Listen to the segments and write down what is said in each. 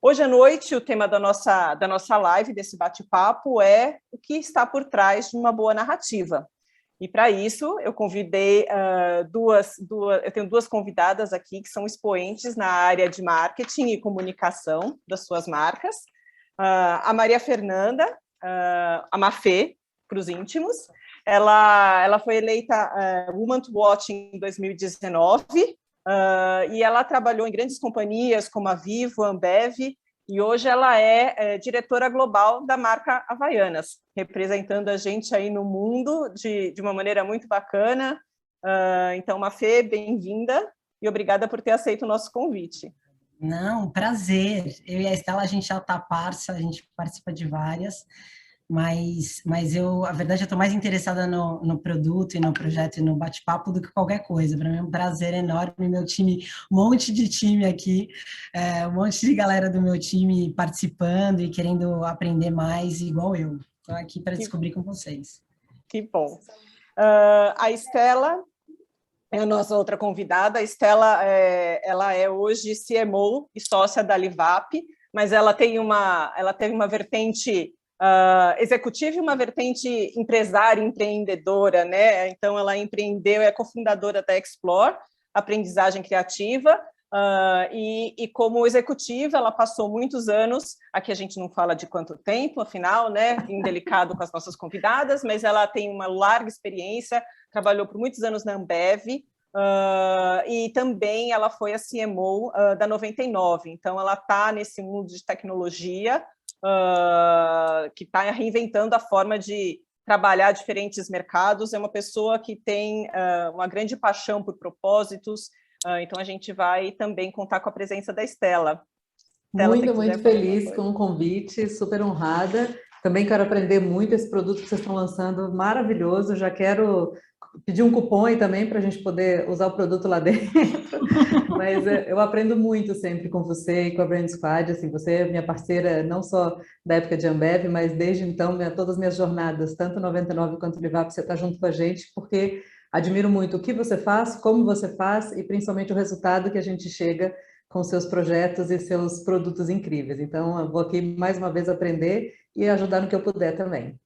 Hoje à noite, o tema da nossa live, desse bate-papo, é o que está por trás de uma boa narrativa. E, para isso, eu convidei eu tenho duas convidadas aqui que são expoentes na área de marketing e comunicação das suas marcas. A Maria Fernanda, a Mafê, para os íntimos. Ela foi eleita Woman to Watch em 2019, e ela trabalhou em grandes companhias como a Vivo, a Ambev, e hoje ela é diretora global da marca Havaianas, representando a gente aí no mundo de uma maneira muito bacana. Então, Mafê, bem-vinda e obrigada por ter aceito o nosso convite. Não, prazer. Eu e a Estela, a gente já está parça, a gente participa de várias, mas eu, a verdade, eu estou mais interessada no produto e no projeto e no bate-papo do que qualquer coisa. Para mim é um prazer enorme, meu time, um monte de time aqui, um monte de galera do meu time participando e querendo aprender mais, igual eu. Estou aqui para descobrir com vocês. Que bom. A Estela é a nossa outra convidada. A Estela, ela é hoje CMO e sócia da Livap, mas ela teve uma vertente executiva e uma vertente empresária, empreendedora, né? Então, ela empreendeu, é cofundadora da Explore, aprendizagem criativa, e como executiva, ela passou muitos anos, aqui a gente não fala de quanto tempo, afinal, né? Indelicado com as nossas convidadas, mas ela tem uma larga experiência, trabalhou por muitos anos na Ambev, e também ela foi a CMO da 99, então ela está nesse mundo de tecnologia, que está reinventando a forma de trabalhar diferentes mercados. É uma pessoa que tem uma grande paixão por propósitos, então a gente vai também contar com a presença da Estela. Muito feliz com o convite, super honrada. Também quero aprender muito esse produto que vocês estão lançando, maravilhoso. Já quero pedir um cupom aí também para a gente poder usar o produto lá dentro. Mas eu aprendo muito sempre com você e com a Brand Squad. Assim, você é minha parceira não só da época de Ambev, mas desde então, todas as minhas jornadas, tanto 99 quanto Livap, você está junto com a gente, porque admiro muito o que você faz, como você faz e principalmente o resultado que a gente chega com seus projetos e seus produtos incríveis. Então, eu vou aqui mais uma vez aprender e ajudar no que eu puder também.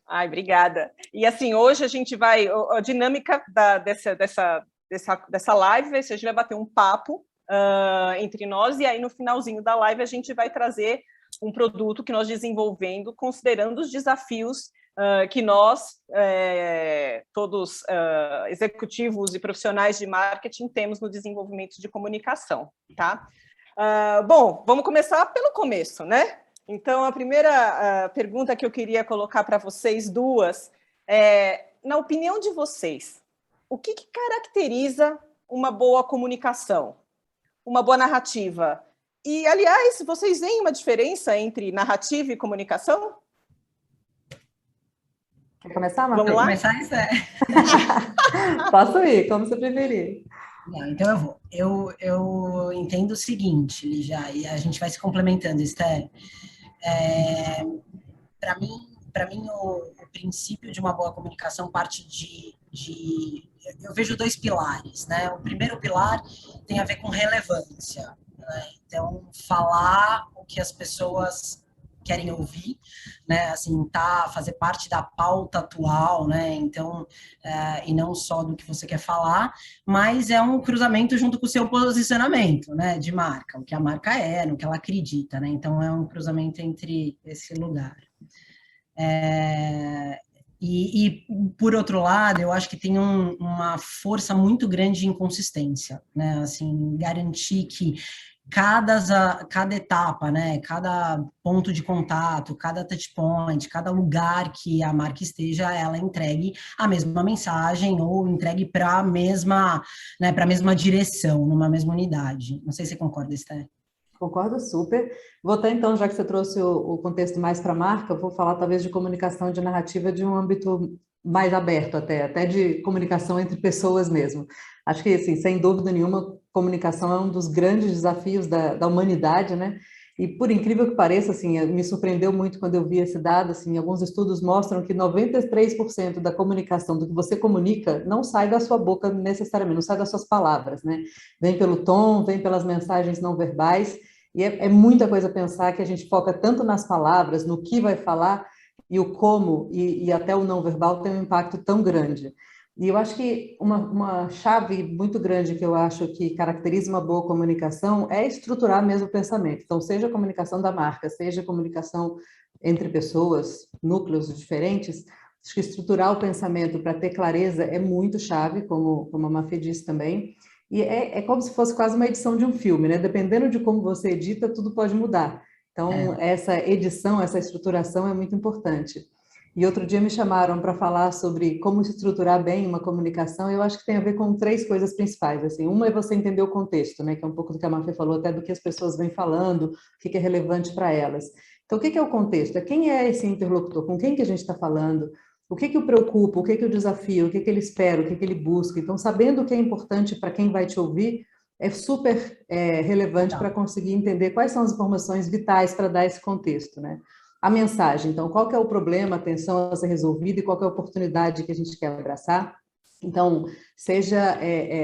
Ai, obrigada. E assim, hoje a gente vai, a dinâmica dessa live, a gente vai bater um papo entre nós, e aí no finalzinho da live a gente vai trazer um produto que nós desenvolvendo, considerando os desafios que nós, todos executivos e profissionais de marketing, temos no desenvolvimento de comunicação, tá? Bom, vamos começar pelo começo, né? Então, a primeira pergunta que eu queria colocar para vocês duas é, na opinião de vocês, o que caracteriza uma boa comunicação, uma boa narrativa? E, aliás, vocês veem uma diferença entre narrativa e comunicação? Quer começar, Marcos? Vamos lá? Começar isso Posso ir, como você preferir. Não, então eu vou. Eu entendo o seguinte, Lígia, e a gente vai se complementando, Esther. Para mim o princípio de uma boa comunicação parte eu vejo dois pilares, né? O primeiro pilar tem a ver com relevância, né? Então, falar o que as pessoas querem ouvir, né? Assim, fazer parte da pauta atual, né? Então, e não só do que você quer falar, mas é um cruzamento junto com o seu posicionamento, né? De marca, o que a marca é, no que ela acredita, né? Então, é um cruzamento entre esse lugar. E por outro lado, eu acho que tem uma força muito grande de inconsistência, né? Assim, garantir que cada etapa, né, cada ponto de contato, cada touch point, cada lugar que a marca esteja, ela entregue a mesma mensagem ou entregue para a mesma, né, para a mesma direção, numa mesma unidade. Não sei se você concorda, Esther. Concordo super. Vou até então, já que você trouxe o contexto mais para a marca, eu vou falar talvez de comunicação e de narrativa de um âmbito mais aberto até de comunicação entre pessoas mesmo. Acho que, assim, sem dúvida nenhuma, comunicação é um dos grandes desafios da humanidade, né? E por incrível que pareça, assim, me surpreendeu muito quando eu vi esse dado, assim, alguns estudos mostram que 93% da comunicação, do que você comunica, não sai da sua boca necessariamente, não sai das suas palavras, né? Vem pelo tom, vem pelas mensagens não verbais. E é muita coisa a pensar que a gente foca tanto nas palavras, no que vai falar, e o como, e até o não verbal tem um impacto tão grande. E eu acho que uma chave muito grande que eu acho que caracteriza uma boa comunicação é estruturar mesmo o pensamento. Então, seja a comunicação da marca, seja a comunicação entre pessoas, núcleos diferentes, acho que estruturar o pensamento para ter clareza é muito chave, como a Mafê disse também. E é como se fosse quase uma edição de um filme, né? Dependendo de como você edita, tudo pode mudar. Então, essa edição, essa estruturação é muito importante. E outro dia me chamaram para falar sobre como estruturar bem uma comunicação, e eu acho que tem a ver com 3 coisas principais. Assim, uma é você entender o contexto, né? Que é um pouco do que a Mafê falou, até do que as pessoas vêm falando, o que é relevante para elas. Então, o que é o contexto? É quem é esse interlocutor, com quem que a gente está falando, o que o preocupa, o que o desafia, o que ele espera, o que ele busca. Então, sabendo o que é importante para quem vai te ouvir, é super relevante para conseguir entender quais são as informações vitais para dar esse contexto, né? A mensagem, então, qual que é o problema, a tensão a ser resolvida e qual que é a oportunidade que a gente quer abraçar. Então, seja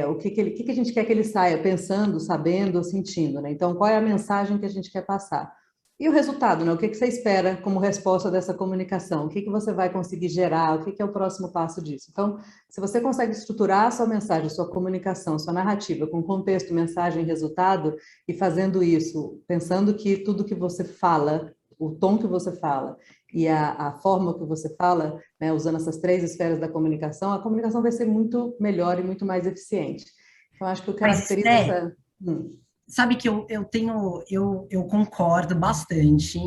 o que a gente quer que ele saia pensando, sabendo, sentindo, né? Então, qual é a mensagem que a gente quer passar? E o resultado, né? O que você espera como resposta dessa comunicação? O que você vai conseguir gerar? O que é o próximo passo disso? Então, se você consegue estruturar a sua mensagem, a sua comunicação, a sua narrativa com contexto, mensagem e resultado, e fazendo isso, pensando que tudo que você fala, o tom que você fala e a forma que você fala, né, usando essas 3 esferas da comunicação, a comunicação vai ser muito melhor e muito mais eficiente. Então, acho que o que caracteriza essa... Sabe que eu concordo bastante,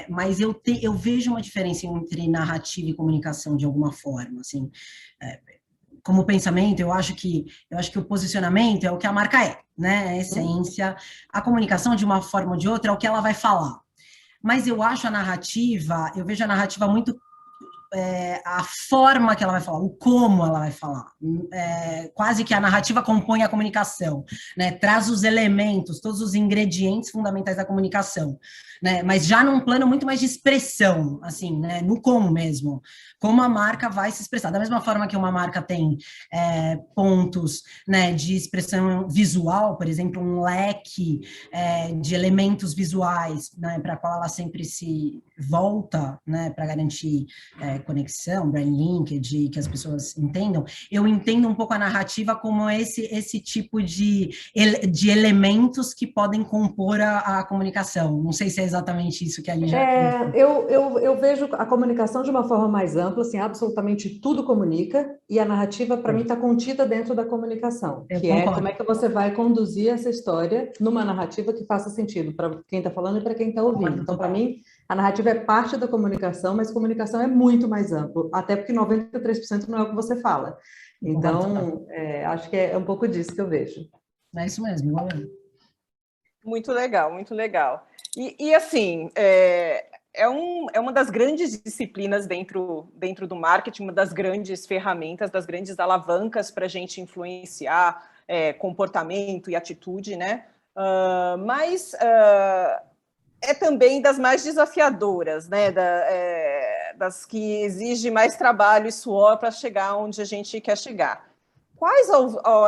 mas eu vejo uma diferença entre narrativa e comunicação de alguma forma, assim, como pensamento, eu acho que o posicionamento é o que a marca é, né, a essência, a comunicação de uma forma ou de outra é o que ela vai falar, mas eu vejo a narrativa muito a forma que ela vai falar, o como ela vai falar. Quase que a narrativa compõe a comunicação, né? Traz os elementos, todos os ingredientes fundamentais da comunicação, né? Mas já num plano muito mais de expressão, assim, né? No como mesmo, como a marca vai se expressar. Da mesma forma que uma marca tem pontos, né, de expressão visual, por exemplo, um leque de elementos visuais, né, para a qual ela sempre se volta, né, para garantir conexão, brand link, que as pessoas entendam, eu entendo um pouco a narrativa como esse tipo de elementos que podem compor a comunicação. Não sei se é exatamente isso que a Lígia... Eu vejo a comunicação de uma forma mais ampla, assim, absolutamente tudo comunica, e a narrativa, para mim, está contida dentro da comunicação, que é como é que você vai conduzir essa história numa narrativa que faça sentido para quem está falando e para quem está ouvindo. Então, para mim, a narrativa é parte da comunicação, mas comunicação é muito mais amplo, até porque 93% não é o que você fala. Então, acho que é um pouco disso que eu vejo. É isso mesmo, igual eu. Muito legal, muito legal. E assim, é uma das grandes disciplinas dentro do marketing, uma das grandes ferramentas, das grandes alavancas para a gente influenciar comportamento e atitude, né? Mas é também das mais desafiadoras, né? Das que exige mais trabalho e suor para chegar onde a gente quer chegar. Quais,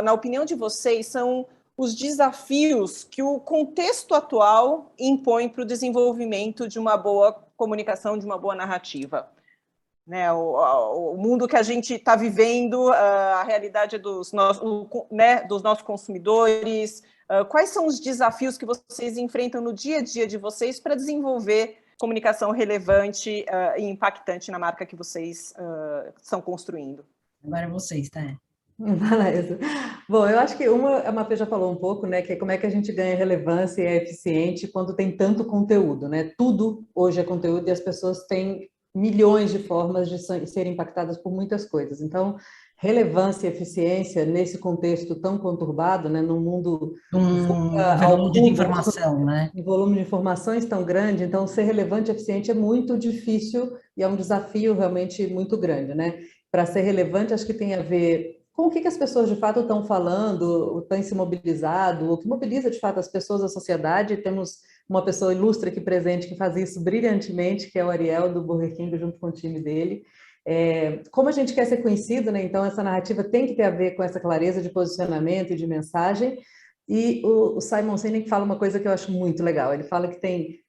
na opinião de vocês, são os desafios que o contexto atual impõe para o desenvolvimento de uma boa comunicação, de uma boa narrativa? Né, o mundo que a gente está vivendo, a realidade dos nossos consumidores, quais são os desafios que vocês enfrentam no dia a dia de vocês para desenvolver comunicação relevante e impactante na marca que vocês estão construindo? Agora é vocês, tá? Beleza. Bom, eu acho que a Mafê já falou um pouco, né, que é como é que a gente ganha relevância e é eficiente quando tem tanto conteúdo, né? Tudo hoje é conteúdo e as pessoas têm milhões de formas de serem impactadas por muitas coisas. Então, relevância e eficiência nesse contexto tão conturbado, né, num mundo volume de informação, né? Um volume de informações tão grande, então ser relevante e eficiente é muito difícil e é um desafio realmente muito grande, né? Para ser relevante, acho que tem a ver com o que as pessoas de fato estão falando, têm se mobilizado, o que mobiliza de fato as pessoas, a sociedade. Temos uma pessoa ilustre aqui presente que faz isso brilhantemente, que é o Ariel, do Burger King, junto com o time dele. Como a gente quer ser conhecido, né? Então essa narrativa tem que ter a ver com essa clareza de posicionamento e de mensagem, E o Simon Sinek fala uma coisa que eu acho muito legal. Ele fala que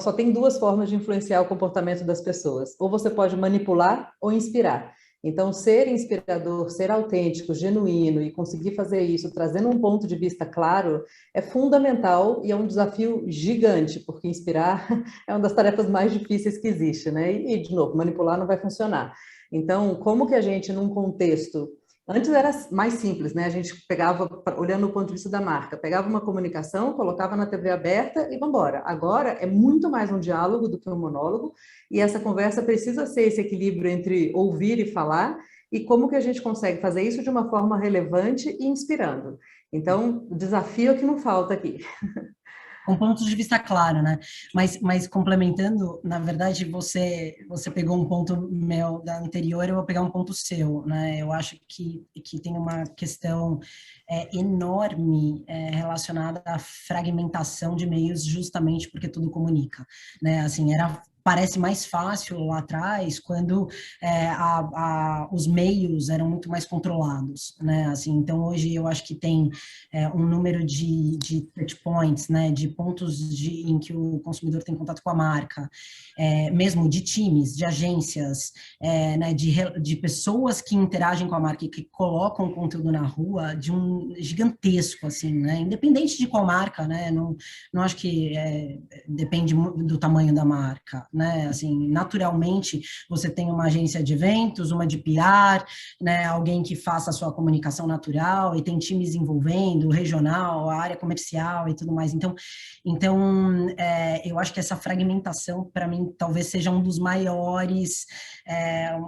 só tem duas formas de influenciar o comportamento das pessoas. Ou você pode manipular ou inspirar. Então, ser inspirador, ser autêntico, genuíno e conseguir fazer isso trazendo um ponto de vista claro é fundamental e é um desafio gigante, porque inspirar é uma das tarefas mais difíceis que existe, né? E de novo, manipular não vai funcionar. Então, como que a gente, num contexto... Antes era mais simples, né? A gente pegava, olhando o ponto de vista da marca, pegava uma comunicação, colocava na TV aberta e vamos embora. Agora é muito mais um diálogo do que um monólogo, e essa conversa precisa ser esse equilíbrio entre ouvir e falar, e como que a gente consegue fazer isso de uma forma relevante e inspirando. Então, o desafio é que não falta aqui. Com pontos de vista claro, né? Mas complementando, na verdade, você pegou um ponto meu da anterior, eu vou pegar um ponto seu, né? Eu acho que tem uma questão enorme relacionada à fragmentação de meios, justamente porque tudo comunica, né? Assim, parece mais fácil lá atrás, quando os meios eram muito mais controlados, né? Assim, então, hoje eu acho que tem um número de touch points, né? De pontos em que o consumidor tem contato com a marca, mesmo de times, de agências, né? De pessoas que interagem com a marca e que colocam conteúdo na rua, de um gigantesco, assim, né? Independente de qual marca, né? Não acho que depende do tamanho da marca, né? Assim, naturalmente, você tem uma agência de eventos, uma de PR, né? Alguém que faça a sua comunicação natural, e tem times envolvendo, regional, a área comercial e tudo mais. Então eu acho que essa fragmentação, para mim, talvez seja um dos maiores,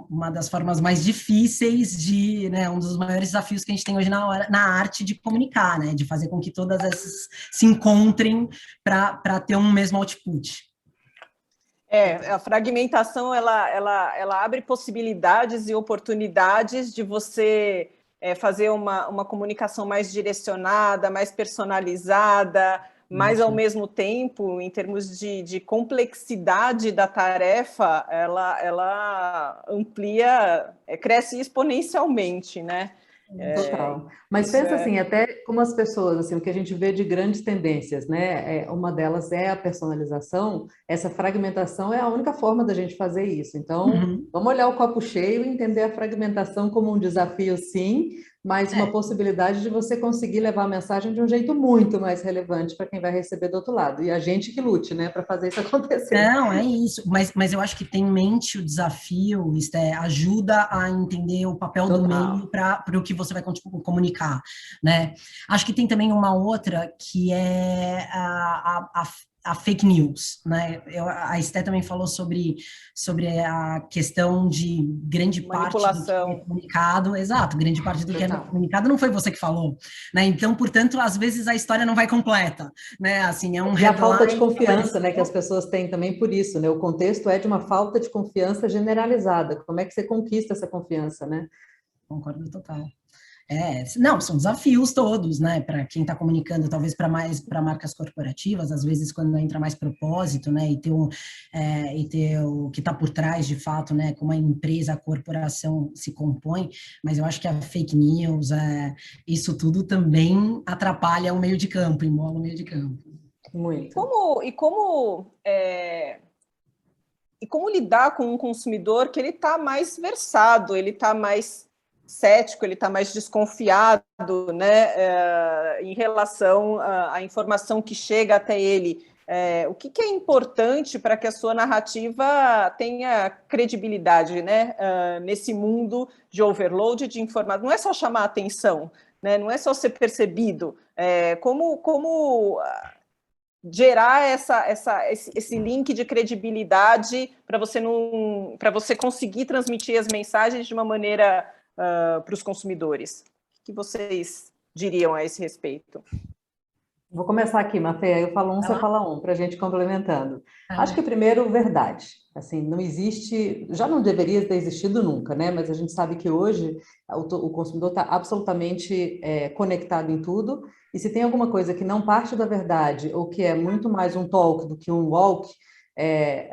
uma das formas mais difíceis né? Um dos maiores desafios que a gente tem hoje na arte de comunicar, né? De fazer com que todas essas se encontrem para ter um mesmo output. A fragmentação ela abre possibilidades e oportunidades de você fazer uma comunicação mais direcionada, mais personalizada, mas ao mesmo tempo, em termos de complexidade da tarefa, ela amplia, cresce exponencialmente, né? Total. Mas pensa assim, até como as pessoas, assim, o que a gente vê de grandes tendências, né? Uma delas é a personalização. Essa fragmentação é a única forma da gente fazer isso. Então, vamos olhar o copo cheio e entender a fragmentação como um desafio, sim, mas uma possibilidade de você conseguir levar a mensagem de um jeito muito mais relevante para quem vai receber do outro lado. E a gente que lute, né, para fazer isso acontecer. Não, é isso. Mas eu acho que tem em mente o desafio, ajuda a entender o papel do meio para o que você vai comunicar, né? Acho que tem também uma outra que é a fake news, né? A Esté também falou sobre a questão de grande parte do que é comunicado, exato, grande parte do que é comunicado não foi você que falou, né? Então, portanto, às vezes a história não vai completa, né? Assim, é um e a falta de confiança, né, que as pessoas têm também por isso, né? O contexto é de uma falta de confiança generalizada. Como é que você conquista essa confiança, né? Concordo total. Não, são desafios todos, né, para quem está comunicando, talvez para marcas corporativas, às vezes quando entra mais propósito, né, e ter o que está por trás de fato, né, como a empresa, a corporação se compõe, mas eu acho que a fake news, isso tudo também atrapalha o meio de campo, embola o meio de campo. Muito. E como lidar com um consumidor que ele está mais versado, ele está mais cético, ele está mais desconfiado, né, em relação à informação que chega até ele. O que é importante para que a sua narrativa tenha credibilidade, né, nesse mundo de overload de informação? Não é só chamar a atenção, né, não é só ser percebido. Como gerar esse link de credibilidade para você conseguir transmitir as mensagens de uma maneira para os consumidores. O que vocês diriam a esse respeito? Vou começar aqui, Mafê, eu falo um, você fala um, para a gente complementando. Acho que primeiro, verdade. Assim, não existe, já não deveria ter existido nunca, né? Mas a gente sabe que hoje o consumidor está absolutamente conectado em tudo, e se tem alguma coisa que não parte da verdade, ou que é muito mais um talk do que um walk,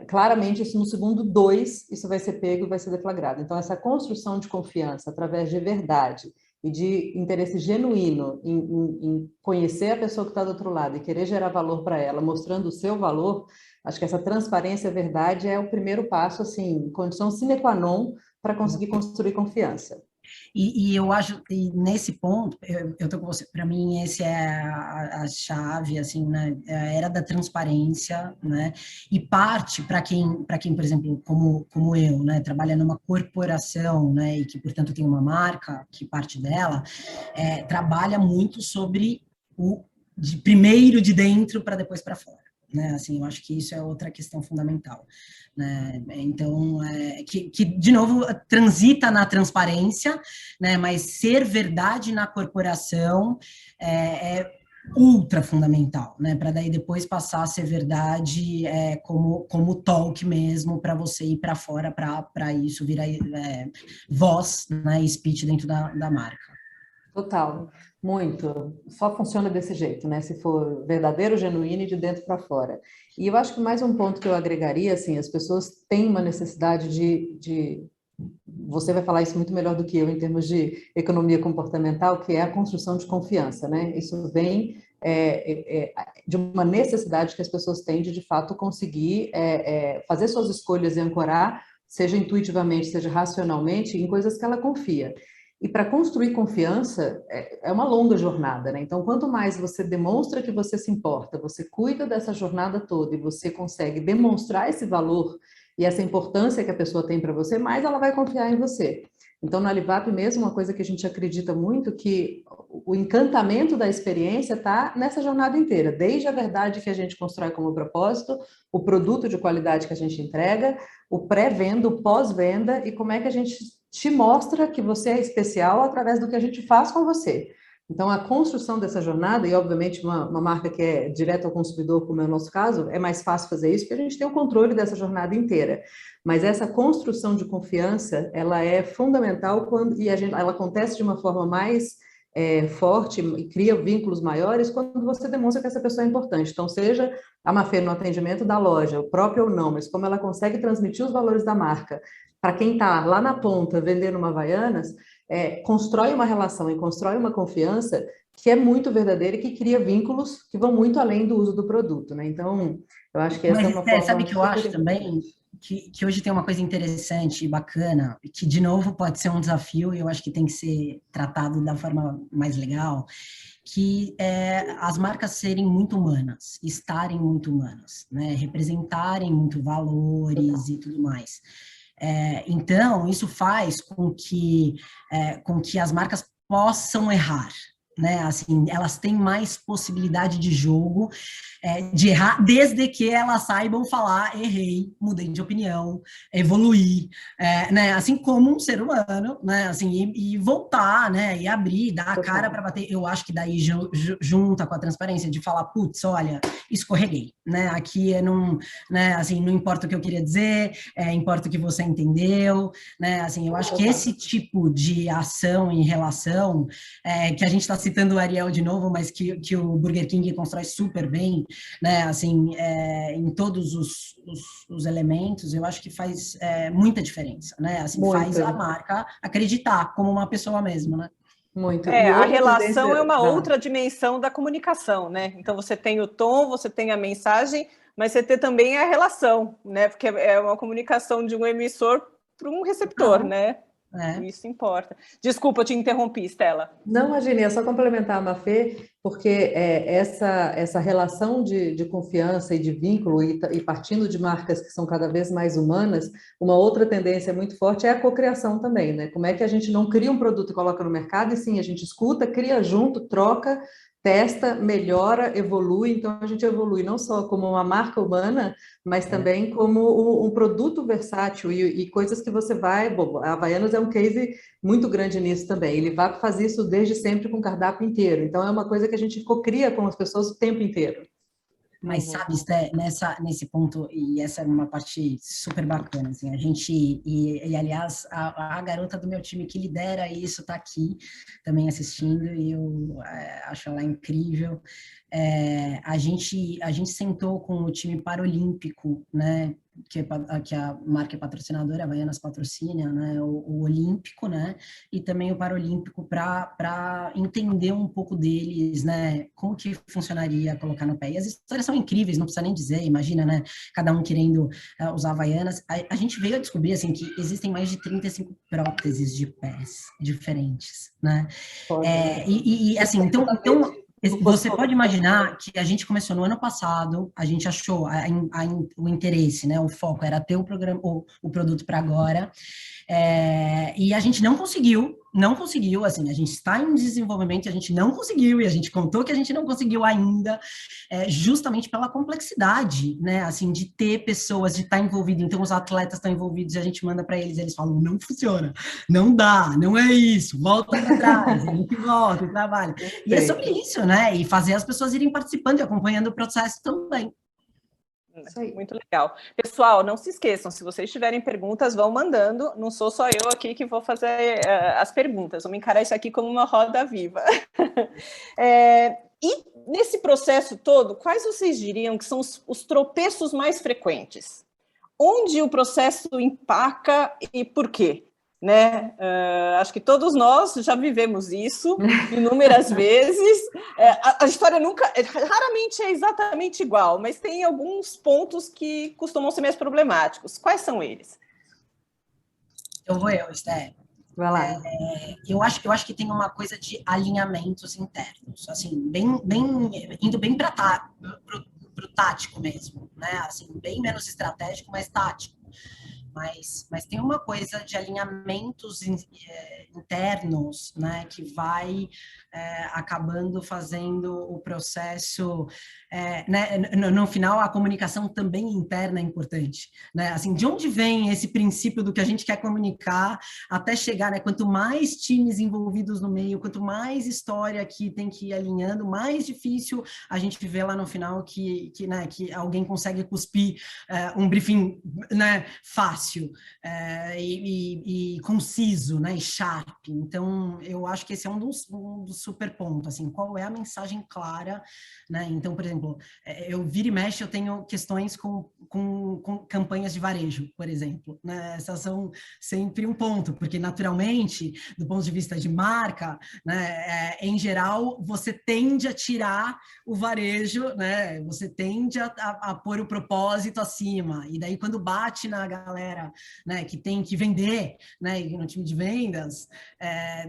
claramente isso no segundo 2, isso vai ser pego e vai ser deflagrado. Então, essa construção de confiança através de verdade e de interesse genuíno em conhecer a pessoa que está do outro lado e querer gerar valor para ela, mostrando o seu valor, acho que essa transparência, verdade, é o primeiro passo, assim, condição sine qua non para conseguir construir confiança. E eu acho, e nesse ponto, eu tô com você, para mim esse é a chave, assim, né, é a era da transparência, né, e parte para quem, por exemplo, como eu, né, trabalha numa corporação, né, e que, portanto, tem uma marca, que parte dela, trabalha muito sobre primeiro de dentro para depois para fora. Né, assim, eu acho que isso é outra questão fundamental, né, então, que, de novo, transita na transparência, né, mas ser verdade na corporação é ultra fundamental, né, para daí depois passar a ser verdade como talk mesmo, para você ir para fora, para isso virar voz, né, e speech dentro da marca. Total, muito. Só funciona desse jeito, né? Se for verdadeiro, genuíno e de dentro para fora. E eu acho que mais um ponto que eu agregaria, assim, as pessoas têm uma necessidade você vai falar isso muito melhor do que eu em termos de economia comportamental, que é a construção de confiança, né? Isso vem de uma necessidade que as pessoas têm de fato, conseguir fazer suas escolhas e ancorar, seja intuitivamente, seja racionalmente, em coisas que ela confia. E para construir confiança é uma longa jornada, né? Então, quanto mais você demonstra que você se importa, você cuida dessa jornada toda e você consegue demonstrar esse valor e essa importância que a pessoa tem para você, mais ela vai confiar em você. Então, na Livap mesmo, uma coisa que a gente acredita muito que o encantamento da experiência está nessa jornada inteira, desde a verdade que a gente constrói como propósito, o produto de qualidade que a gente entrega, o pré-venda, o pós-venda e como é que a gente te mostra que você é especial através do que a gente faz com você. Então, a construção dessa jornada, e obviamente uma marca que é direto ao consumidor, como é o nosso caso, é mais fácil fazer isso, porque a gente tem o controle dessa jornada inteira. Mas essa construção de confiança, ela é fundamental ela acontece de uma forma mais forte e cria vínculos maiores quando você demonstra que essa pessoa é importante. Então, seja a Mafê no atendimento da loja, o próprio ou não, mas como ela consegue transmitir os valores da marca para quem está lá na ponta vendendo uma Havaianas, constrói uma relação e constrói uma confiança que é muito verdadeira e que cria vínculos que vão muito além do uso do produto, né? Então, eu acho que essa é uma forma... Sabe que eu acho também? Que hoje tem uma coisa interessante e bacana, que de novo pode ser um desafio e eu acho que tem que ser tratado da forma mais legal, que as marcas serem muito humanas, estarem muito humanas, né? Representarem muito valores e tudo mais. Então, isso faz com que as marcas possam errar, né? Assim, elas têm mais possibilidade de jogo, de errar, desde que elas saibam falar, errei, mudei de opinião, evoluir, né? Assim como um ser humano, né? Assim, e voltar, né? E abrir, dar a cara para bater. Eu acho que daí junta com a transparência de falar, putz, olha, escorreguei, né? Aqui não, né? Assim, não importa o que eu queria dizer, importa o que você entendeu, né? Assim, eu acho que esse tipo de ação em relação, que a gente está citando o Ariel de novo, mas que o Burger King constrói super bem, né, assim, em todos os elementos, eu acho que faz muita diferença, né, assim, muito. Faz a marca acreditar como uma pessoa mesmo, né. Muito. A relação é uma outra dimensão da comunicação, né, então você tem o tom, você tem a mensagem, mas você tem também a relação, né, porque é uma comunicação de um emissor para um receptor, né. Isso importa. Desculpa, eu te interrompi, Stella. Não, imagine, é só complementar a Mafê, porque essa relação de confiança e de vínculo, e partindo de marcas que são cada vez mais humanas, uma outra tendência muito forte é a cocriação também, né? Como é que a gente não cria um produto e coloca no mercado, e sim, a gente escuta, cria junto, troca, testa, melhora, evolui. Então, a gente evolui não só como uma marca humana, mas também como um produto versátil e coisas que você vai... Bom, a Havaianas é um case muito grande nisso também. Ele vai fazer isso desde sempre com o cardápio inteiro. Então, é uma coisa que a gente cocria com as pessoas o tempo inteiro. Mas sabe, Sté, nesse ponto, e essa é uma parte super bacana, assim, a gente, e aliás, a garota do meu time que lidera isso está aqui também assistindo, e eu acho ela incrível. a gente sentou com o time paralímpico, né, que a marca patrocinadora, a Havaianas patrocina, né, o olímpico, né, e também o paralímpico para entender um pouco deles, né, como que funcionaria colocar no pé. E as histórias são incríveis, não precisa nem dizer, imagina, né, cada um querendo usar Havaianas. A gente veio a descobrir, assim, que existem mais de 35 próteses de pés diferentes, né, assim, então você pode imaginar que a gente começou no ano passado, a gente achou o interesse, né? O foco era ter o programa, o produto para agora, e a gente não conseguiu, assim, a gente está em desenvolvimento, a gente não conseguiu, e a gente contou que a gente não conseguiu ainda, justamente pela complexidade, né? Assim, de ter pessoas, de estar envolvido, então os atletas estão envolvidos, e a gente manda para eles, eles falam, não funciona, não dá, não é isso, volta para trás, a gente volta e trabalha. E é sobre isso, né? E fazer as pessoas irem participando e acompanhando o processo também. Muito legal. Pessoal, não se esqueçam, se vocês tiverem perguntas, vão mandando. Não sou só eu aqui que vou fazer as perguntas. Vamos encarar isso aqui como uma roda viva. E nesse processo todo, quais vocês diriam que são os tropeços mais frequentes? Onde o processo empaca e por quê? Né? Acho que todos nós já vivemos isso inúmeras vezes. A história raramente é exatamente igual, mas tem alguns pontos que costumam ser mais problemáticos. Quais são eles? Esther. Vai lá. Eu acho que tem uma coisa de alinhamentos internos, assim, indo bem para o tático mesmo, né? Assim, bem menos estratégico, mas tático. Mas tem uma coisa de alinhamentos internos, né, que vai acabando fazendo o processo, né, no final a comunicação também interna é importante, né, assim, de onde vem esse princípio do que a gente quer comunicar até chegar, né, quanto mais times envolvidos no meio, quanto mais história que tem que ir alinhando, mais difícil a gente vê lá no final que alguém consegue cuspir um briefing, né, fácil, e conciso, né, e sharp. Então, eu acho que esse é um dos super pontos, assim, qual é a mensagem clara, né? Então, por exemplo, eu vira e mexe, eu tenho questões com campanhas de varejo, por exemplo, né? Essas são sempre um ponto, porque naturalmente, do ponto de vista de marca, né, em geral, você tende a tirar o varejo, né? Você tende a pôr o propósito acima, e daí quando bate na galera, né, que tem que vender, né, no time de vendas,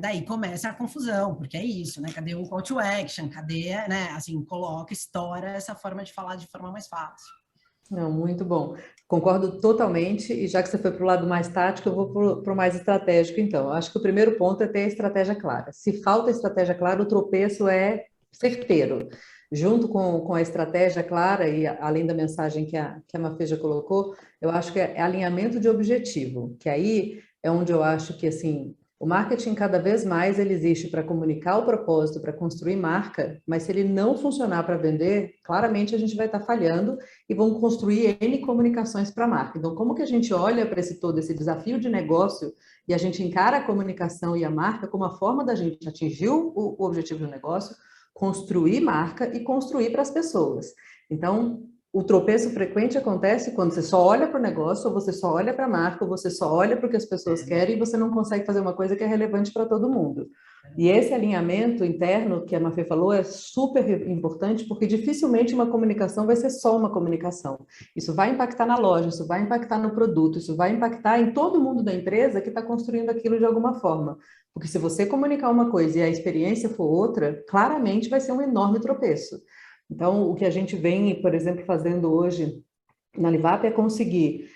daí começa a confusão, porque é isso, né, cadê o call to action, cadê, né, assim, estoura essa forma de falar de forma mais fácil. Não, muito bom. Concordo totalmente, e já que você foi para o lado mais tático, eu vou para o mais estratégico, então. Eu acho que o primeiro ponto é ter a estratégia clara. Se falta estratégia clara, o tropeço é certeiro. Junto com a estratégia clara e além da mensagem que a Mafê já colocou, eu acho que é alinhamento de objetivo, que aí é onde eu acho que, assim, o marketing cada vez mais ele existe para comunicar o propósito, para construir marca, mas se ele não funcionar para vender, claramente a gente vai estar falhando e vão construir N comunicações para a marca. Então, como que a gente olha para esse desafio de negócio e a gente encara a comunicação e a marca como uma forma da gente atingir o objetivo do negócio, construir marca e construir para as pessoas. Então, o tropeço frequente acontece quando você só olha para o negócio, ou você só olha para a marca, ou você só olha para o que as pessoas querem e você não consegue fazer uma coisa que é relevante para todo mundo. E esse alinhamento interno que a Mafê falou é super importante, porque dificilmente uma comunicação vai ser só uma comunicação. Isso vai impactar na loja, isso vai impactar no produto, isso vai impactar em todo mundo da empresa que está construindo aquilo de alguma forma. Porque se você comunicar uma coisa e a experiência for outra, claramente vai ser um enorme tropeço. Então, o que a gente vem, por exemplo, fazendo hoje na Livap é conseguir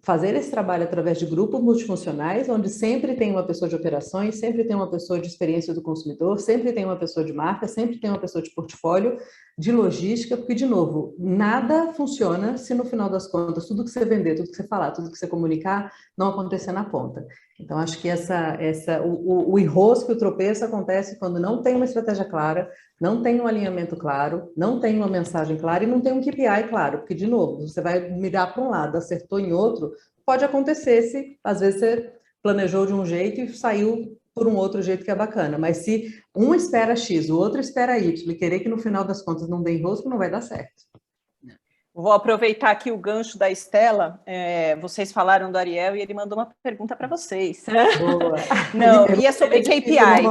fazer esse trabalho através de grupos multifuncionais, onde sempre tem uma pessoa de operações, sempre tem uma pessoa de experiência do consumidor, sempre tem uma pessoa de marca, sempre tem uma pessoa de portfólio, de logística, porque, de novo, nada funciona se no final das contas, tudo que você vender, tudo que você falar, tudo que você comunicar, não acontecer na ponta. Então, acho que o enrosco e o tropeço acontece quando não tem uma estratégia clara, não tem um alinhamento claro, não tem uma mensagem clara e não tem um KPI claro, porque, de novo, você vai mirar para um lado, acertou em outro, pode acontecer se, às vezes, você planejou de um jeito e saiu por um outro jeito que é bacana. Mas se um espera X, o outro espera Y, e querer que no final das contas não dê enrosco, não vai dar certo. Vou aproveitar aqui o gancho da Estela. Vocês falaram do Ariel e ele mandou uma pergunta para vocês. Boa. Não, e é sobre KPI.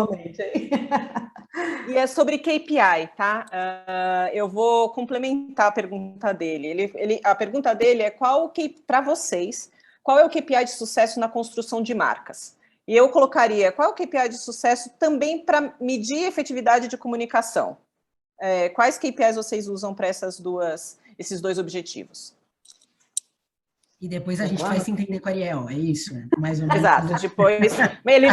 E é sobre KPI, tá? Eu vou complementar a pergunta dele. A pergunta dele é para vocês, qual é o KPI de sucesso na construção de marcas? E eu colocaria, qual é o KPI de sucesso também para medir a efetividade de comunicação? Quais KPIs vocês usam para esses dois objetivos? E depois a gente vai se entender com o Ariel, é isso? Mais ou menos. Exato, depois... ele...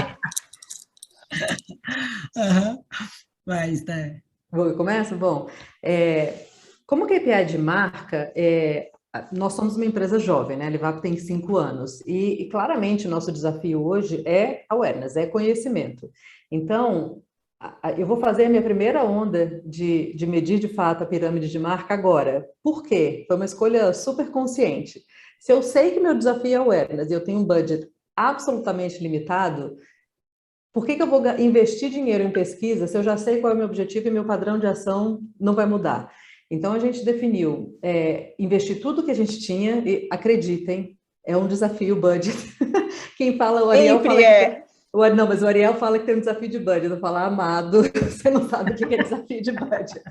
Mas, tá. Começo? Bom, como KPI de marca, nós somos uma empresa jovem, né? A Livap tem 5 anos. E claramente o nosso desafio hoje é awareness, é conhecimento. Então, eu vou fazer a minha primeira onda de medir de fato a pirâmide de marca agora. Por quê? Foi uma escolha super consciente. Se eu sei que meu desafio é awareness e eu tenho um budget absolutamente limitado, por que eu vou investir dinheiro em pesquisa se eu já sei qual é o meu objetivo e meu padrão de ação não vai mudar? Então, a gente definiu investir tudo que a gente tinha e, acreditem, é um desafio budget. Quem fala, o Ariel fala não, mas o Ariel fala que tem um desafio de budget. Eu falo, amado, você não sabe o que é desafio de budget.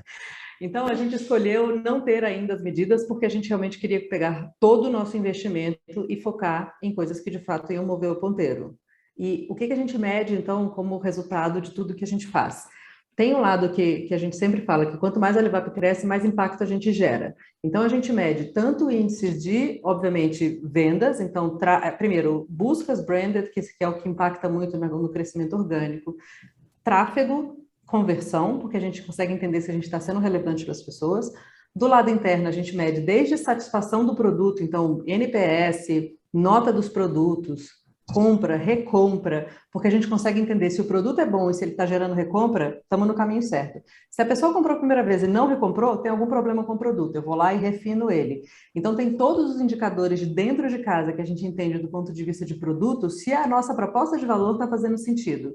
Então, a gente escolheu não ter ainda as medidas porque a gente realmente queria pegar todo o nosso investimento e focar em coisas que, de fato, iam mover o ponteiro. E o que a gente mede, então, como resultado de tudo que a gente faz? Tem um lado que a gente sempre fala, que quanto mais a Livap cresce, mais impacto a gente gera. Então, a gente mede tanto índices de, obviamente, vendas, então, primeiro, buscas branded, que é o que impacta muito no crescimento orgânico, tráfego, conversão, porque a gente consegue entender se a gente está sendo relevante para as pessoas. Do lado interno, a gente mede desde satisfação do produto, então, NPS, nota dos produtos, compra, recompra, porque a gente consegue entender se o produto é bom e se ele está gerando recompra, estamos no caminho certo. Se a pessoa comprou a primeira vez e não recomprou, tem algum problema com o produto, eu vou lá e refino ele. Então, tem todos os indicadores de dentro de casa que a gente entende do ponto de vista de produto, se a nossa proposta de valor está fazendo sentido.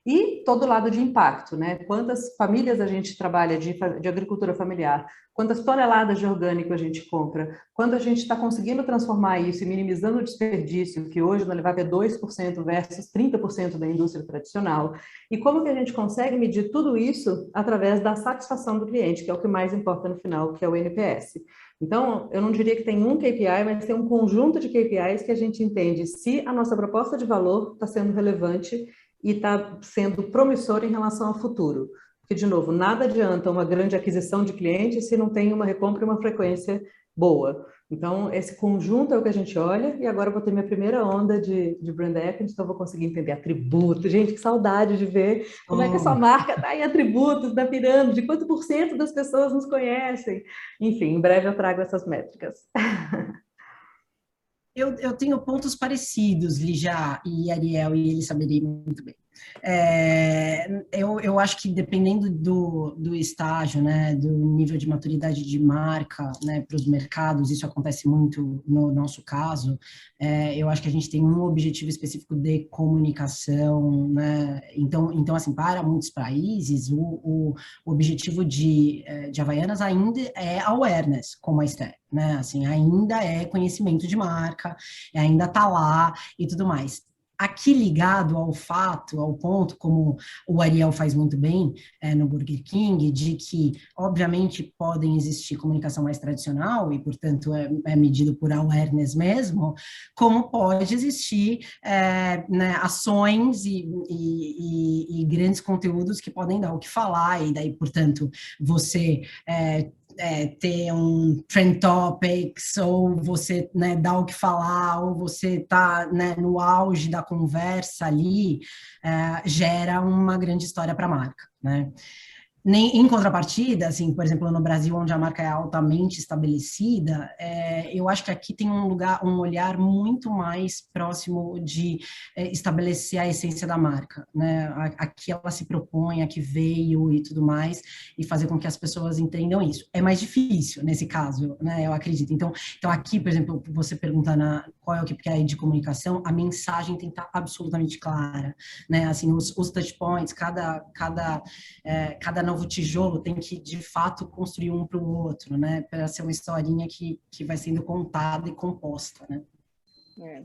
E todo o lado de impacto, né? Quantas famílias a gente trabalha de agricultura familiar, quantas toneladas de orgânico a gente compra, quando a gente está conseguindo transformar isso e minimizando o desperdício, que hoje na Livap é 2% versus 30% da indústria tradicional, e como que a gente consegue medir tudo isso através da satisfação do cliente, que é o que mais importa no final, que é o NPS. Então, eu não diria que tem um KPI, mas tem um conjunto de KPIs que a gente entende se a nossa proposta de valor está sendo relevante e está sendo promissor em relação ao futuro. Porque, de novo, nada adianta uma grande aquisição de clientes se não tem uma recompra e uma frequência boa. Então, esse conjunto é o que a gente olha, e agora eu vou ter minha primeira onda de brand equity, então eu vou conseguir entender atributos. Gente, que saudade de ver como é que a sua marca está em atributos da pirâmide, quanto por cento das pessoas nos conhecem. Enfim, em breve eu trago essas métricas. Eu tenho pontos parecidos, Lígia e Ariel, e eles saberiam muito bem. Eu acho que dependendo do estágio, né, do nível de maturidade de marca, né, para os mercados, isso acontece muito no nosso caso. Eu acho que a gente tem um objetivo específico de comunicação, né? Então assim, para muitos países, o objetivo de Havaianas ainda é awareness, como a Esther, né? Assim, ainda é conhecimento de marca, ainda está lá e tudo mais. Aqui ligado ao fato, ao ponto, como o Ariel faz muito bem no Burger King, de que, obviamente, podem existir comunicação mais tradicional e, portanto, é medido por awareness mesmo, como pode existir né, ações e grandes conteúdos que podem dar o que falar, e daí, portanto, você... ter um trend topics, ou você, né, dá o que falar, ou você está, né, no auge da conversa ali, gera uma grande história para a marca, né? Nem em contrapartida, assim, por exemplo, no Brasil, onde a marca é altamente estabelecida, eu acho que aqui tem um olhar muito mais próximo de estabelecer a essência da marca, né? Aqui ela se propõe, aqui veio e tudo mais, e fazer com que as pessoas entendam isso. É mais difícil nesse caso, né? Eu acredito. Então aqui, por exemplo, você pergunta qual é o KPI de comunicação, a mensagem tem que estar absolutamente clara, né? Assim, os touch points, cada novo tijolo tem que, de fato, construir um para o outro, né? Para ser uma historinha que vai sendo contada e composta, né?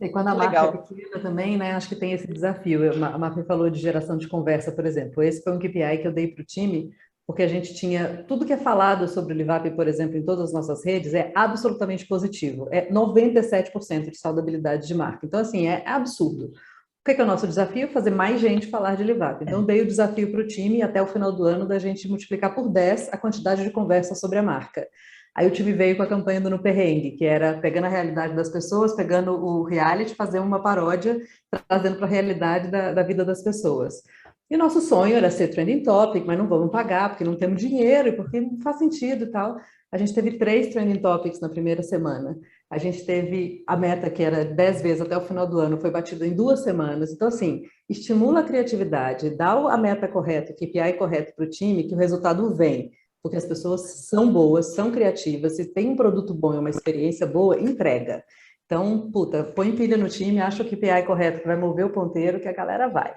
E quando a marca é pequena também, né? Acho que tem esse desafio. A Mafê falou de geração de conversa, por exemplo. Esse foi um KPI que eu dei para o time, porque a gente tinha tudo que é falado sobre o Livap, por exemplo, em todas as nossas redes, é absolutamente positivo. É 97% de saudabilidade de marca. Então, assim, é absurdo. O que é o nosso desafio? Fazer mais gente falar de Livap. Então, dei o desafio para o time, até o final do ano, da gente multiplicar por 10 a quantidade de conversas sobre a marca. Aí o time veio com a campanha do No Perrengue, que era pegando a realidade das pessoas, pegando o reality, fazer uma paródia, trazendo para a realidade da vida das pessoas. E nosso sonho era ser trending topic, mas não vamos pagar, porque não temos dinheiro, e porque não faz sentido e tal. A gente teve 3 trending topics na primeira semana. A gente teve a meta, que era 10 vezes até o final do ano, foi batida em 2 semanas. Então, assim, estimula a criatividade, dá a meta correta, o KPI correto para o time, que o resultado vem. Porque as pessoas são boas, são criativas, se tem um produto bom e uma experiência boa, entrega. Então, põe pilha no time, acha o KPI correto que vai mover o ponteiro, que a galera vai.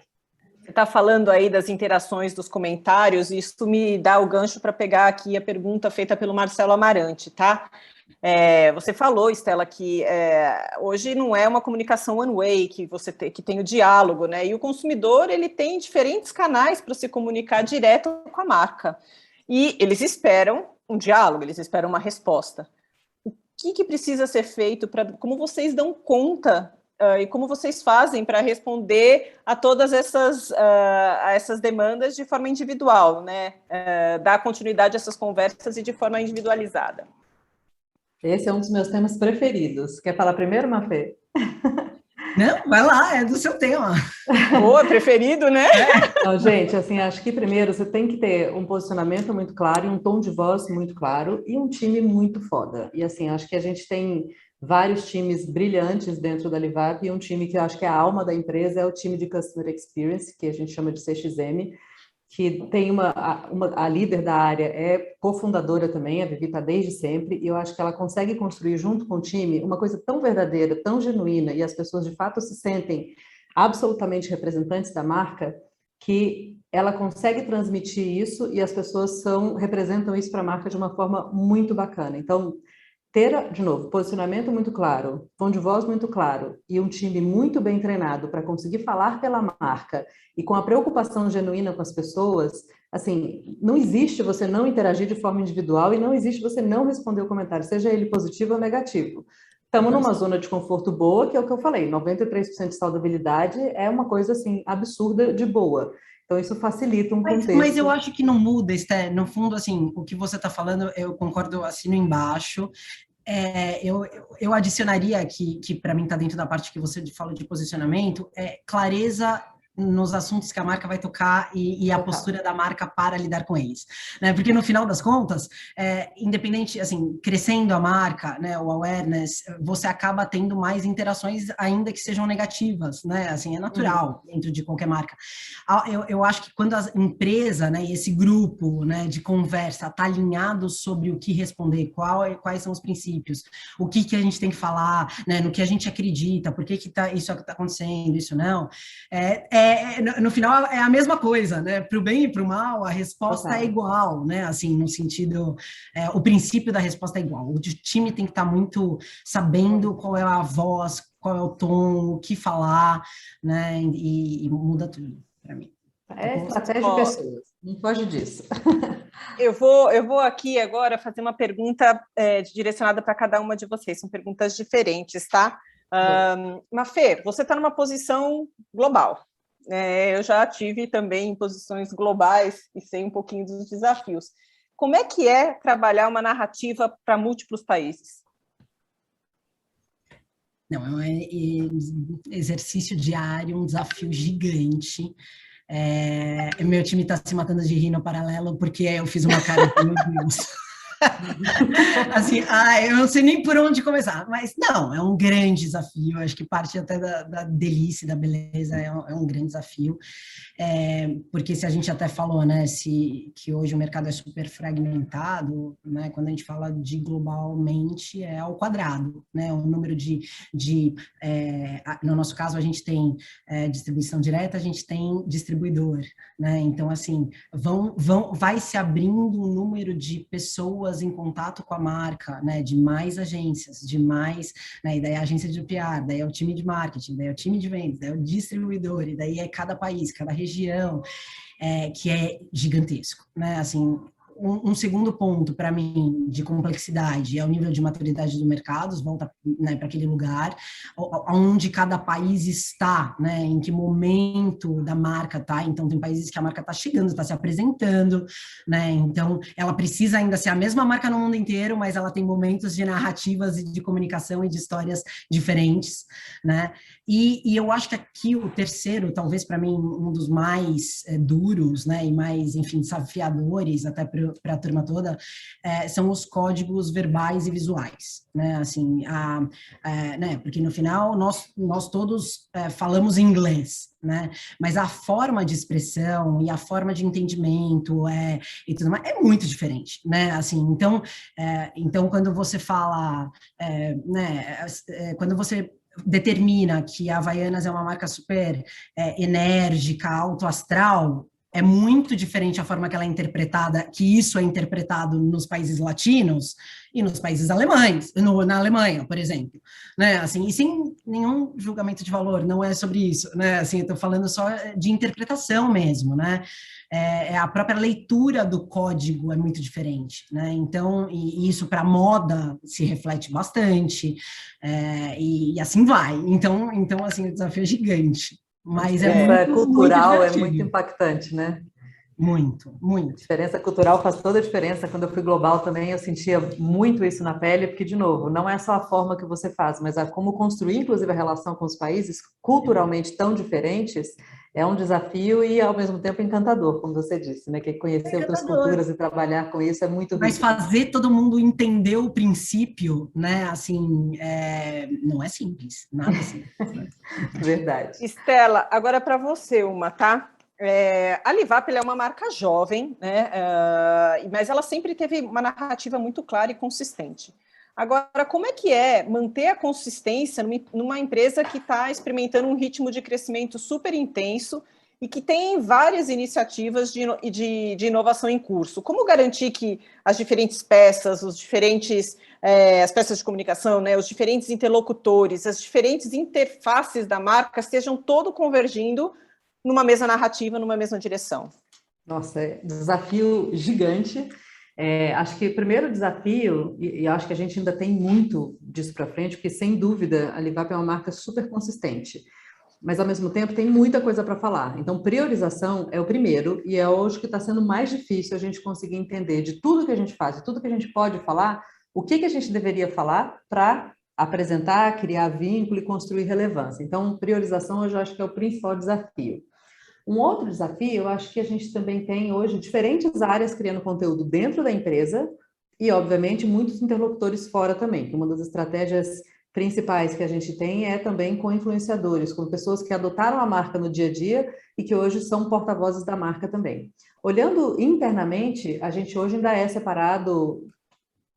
Você está falando aí das interações, dos comentários, e isso me dá o gancho para pegar aqui a pergunta feita pelo Marcelo Amarante, tá? Você falou, Estela, que hoje não é uma comunicação one way, que tem o diálogo, né? E o consumidor, ele tem diferentes canais para se comunicar direto com a marca. E eles esperam um diálogo, eles esperam uma resposta. O que precisa ser feito como vocês dão conta e como vocês fazem para responder a todas essas demandas de forma individual, né? Dar continuidade a essas conversas e de forma individualizada? Esse é um dos meus temas preferidos. Quer falar primeiro, Mafê? Não, vai lá, é do seu tema. Boa, preferido, né? Não, gente, assim, acho que primeiro você tem que ter um posicionamento muito claro e um tom de voz muito claro e um time muito foda. E assim, acho que a gente tem vários times brilhantes dentro da Livap e um time que eu acho que é a alma da empresa é o time de Customer Experience, que a gente chama de CXM, que tem a líder da área é cofundadora também, a Vivi está desde sempre, e eu acho que ela consegue construir junto com o time uma coisa tão verdadeira, tão genuína, e as pessoas de fato se sentem absolutamente representantes da marca, que ela consegue transmitir isso e as pessoas representam isso para a marca de uma forma muito bacana. Então, ter, de novo, posicionamento muito claro, tom de voz muito claro e um time muito bem treinado para conseguir falar pela marca e com a preocupação genuína com as pessoas, assim, não existe você não interagir de forma individual e não existe você não responder o comentário, seja ele positivo ou negativo. Estamos numa zona de conforto boa, que é o que eu falei, 93% de saudabilidade é uma coisa, assim, absurda de boa. Então, isso facilita um contexto. Mas eu acho que não muda, Esté. No fundo, assim, o que você está falando, eu concordo, assino embaixo. Eu adicionaria que para mim está dentro da parte que você fala de posicionamento, clareza nos assuntos que a marca vai tocar e a postura da marca para lidar com eles, né? Porque no final das contas, independente, assim, crescendo a marca, né, o awareness, você acaba tendo mais interações, ainda que sejam negativas, né? Assim, é natural dentro de qualquer marca. Eu acho que quando a empresa, né, e esse grupo, né, de conversa está alinhado sobre o que responder, quais são os princípios, o que a gente tem que falar, né, no que a gente acredita, por que isso está acontecendo, isso não, no final é a mesma coisa, né? Para o bem e para o mal, a resposta é igual, né? Assim, no sentido, o princípio da resposta é igual. O time tem que estar muito sabendo qual é a voz, qual é o tom, o que falar, né? E muda tudo para mim. É estratégia de pessoas, não foge disso. Eu vou aqui agora fazer uma pergunta direcionada para cada uma de vocês. São perguntas diferentes, tá? Mafê, você está numa posição global. Eu já tive também em posições globais e sei um pouquinho dos desafios. Como é que é trabalhar uma narrativa para múltiplos países? Não, é um exercício diário, um desafio gigante. Meu time está se matando de rir no paralelo porque eu fiz uma cara de meu Deus. Assim, eu não sei nem por onde começar, mas não, é um grande desafio, acho que parte até da delícia, da beleza, é um grande desafio, porque se a gente até falou, né, que hoje o mercado é super fragmentado, né, quando a gente fala de globalmente, é ao quadrado, né, o número no nosso caso a gente tem distribuição direta, a gente tem distribuidor, né, então assim, vai se abrindo um número de pessoas em contato com a marca, né, de mais agências, de mais, né, e daí a agência de PR, daí é o time de marketing, daí é o time de vendas, daí é o distribuidor, e daí é cada país, cada região, que é gigantesco, né, assim, um segundo ponto para mim de complexidade é o nível de maturidade do mercado, volta, né, para aquele lugar onde cada país está, né, em que momento da marca está. Então tem países que a marca está chegando, está se apresentando, né, então ela precisa ainda ser a mesma marca no mundo inteiro, mas ela tem momentos de narrativas e de comunicação e de histórias diferentes, né, e eu acho que aqui o terceiro, talvez para mim um dos mais duros, né, e mais, enfim, desafiadores até para a turma toda, são os códigos verbais e visuais, né, assim, né, porque no final nós todos falamos inglês, né, mas a forma de expressão e a forma de entendimento e tudo mais é muito diferente, né, assim, então quando você fala, né, quando você determina que a Havaianas é uma marca super enérgica, alto astral, é muito diferente a forma que ela é interpretada, que isso é interpretado nos países latinos e nos países alemães, na Alemanha, por exemplo, né, assim, e sem nenhum julgamento de valor, não é sobre isso, né, assim, eu estou falando só de interpretação mesmo, né, a própria leitura do código é muito diferente, né, então, e isso para moda se reflete bastante, e assim vai, então, assim, o desafio é gigante. Mas muito cultural, muito é muito impactante, né? Muito, muito. A diferença cultural faz toda a diferença. Quando eu fui global também, eu sentia muito isso na pele, porque, de novo, não é só a forma que você faz, mas como construir, inclusive, a relação com os países culturalmente tão diferentes, é um desafio e, ao mesmo tempo, encantador, como você disse, né? Que conhecer outras culturas e trabalhar com isso é muito rico. Mas fazer todo mundo entender o princípio, né? Assim, não é simples, nada simples. Né? Verdade. Estela, agora para você tá? A Livap é uma marca jovem, né? Mas ela sempre teve uma narrativa muito clara e consistente. Agora, como é que manter a consistência numa empresa que está experimentando um ritmo de crescimento super intenso e que tem várias iniciativas de inovação em curso? Como garantir que as diferentes peças, as peças de comunicação, né, os diferentes interlocutores, as diferentes interfaces da marca estejam todo convergindo numa mesma narrativa, numa mesma direção? Nossa, é um desafio gigante. Acho que o primeiro desafio, e acho que a gente ainda tem muito disso para frente, porque sem dúvida a Livap é uma marca super consistente, mas ao mesmo tempo tem muita coisa para falar. Então, priorização é o primeiro, e é hoje que está sendo mais difícil a gente conseguir entender de tudo que a gente faz, de tudo que a gente pode falar, o que a gente deveria falar para apresentar, criar vínculo e construir relevância. Então, priorização eu já acho que é o principal desafio. Um outro desafio, eu acho que a gente também tem hoje diferentes áreas criando conteúdo dentro da empresa e, obviamente, muitos interlocutores fora também, que uma das estratégias principais que a gente tem é também com influenciadores, com pessoas que adotaram a marca no dia a dia e que hoje são porta-vozes da marca também. Olhando internamente, a gente hoje ainda é separado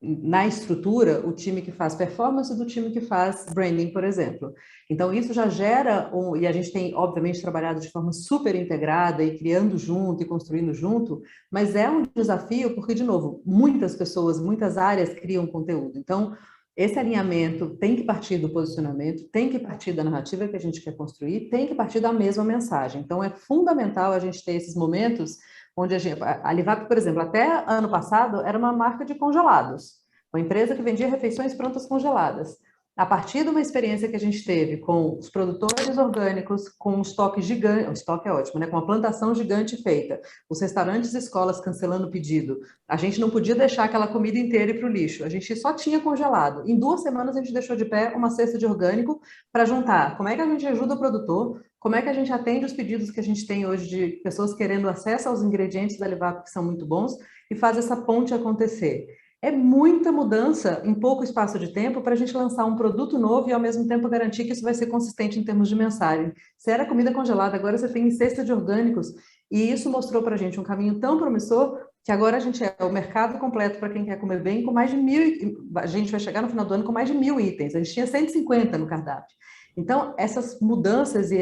na estrutura o time que faz performance do time que faz branding, por exemplo. Então, isso já gera, e a gente tem, obviamente, trabalhado de forma super integrada e criando junto e construindo junto, mas é um desafio porque, de novo, muitas pessoas, muitas áreas criam conteúdo. Então, esse alinhamento tem que partir do posicionamento, tem que partir da narrativa que a gente quer construir, tem que partir da mesma mensagem. Então, é fundamental a gente ter esses momentos onde a Livap, por exemplo, até ano passado era uma marca de congelados, uma empresa que vendia refeições prontas congeladas. A partir de uma experiência que a gente teve com os produtores orgânicos, com um estoque gigante, o estoque é ótimo, né? Com uma plantação gigante feita, os restaurantes e escolas cancelando o pedido, a gente não podia deixar aquela comida inteira ir para o lixo, a gente só tinha congelado. Em 2 semanas a gente deixou de pé uma cesta de orgânico para juntar. Como é que a gente ajuda o produtor? como é que a gente atende os pedidos que a gente tem hoje de pessoas querendo acesso aos ingredientes da Livap, que são muito bons, e faz essa ponte acontecer. É muita mudança em pouco espaço de tempo para a gente lançar um produto novo e, ao mesmo tempo, garantir que isso vai ser consistente em termos de mensagem. Se era comida congelada, agora você tem cesta de orgânicos, e isso mostrou para a gente um caminho tão promissor que agora a gente é o mercado completo para quem quer comer bem, com mais de 1.000, a gente vai chegar no final do ano com mais de 1.000 itens, a gente tinha 150 no cardápio. Então, essas mudanças e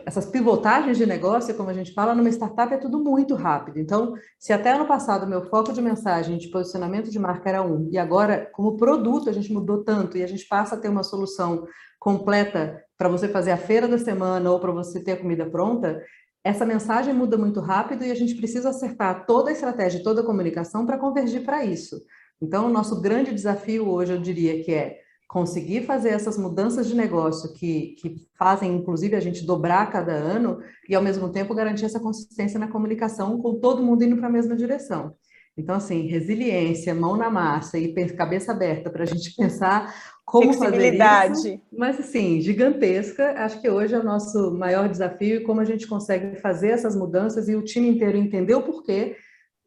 essas pivotagens de negócio, como a gente fala, numa startup é tudo muito rápido. Então, se até ano passado o meu foco de mensagem, de posicionamento de marca era um, e agora, como produto, a gente mudou tanto e a gente passa a ter uma solução completa para você fazer a feira da semana ou para você ter a comida pronta, essa mensagem muda muito rápido e a gente precisa acertar toda a estratégia, toda a comunicação para convergir para isso. Então, o nosso grande desafio hoje, eu diria que é conseguir fazer essas mudanças de negócio que fazem, inclusive, a gente dobrar cada ano e, ao mesmo tempo, garantir essa consistência na comunicação com todo mundo indo para a mesma direção. Então, assim, resiliência, mão na massa e cabeça aberta para a gente pensar como fazer isso, mas, assim, gigantesca. Acho que hoje é o nosso maior desafio e como a gente consegue fazer essas mudanças e o time inteiro entender o porquê,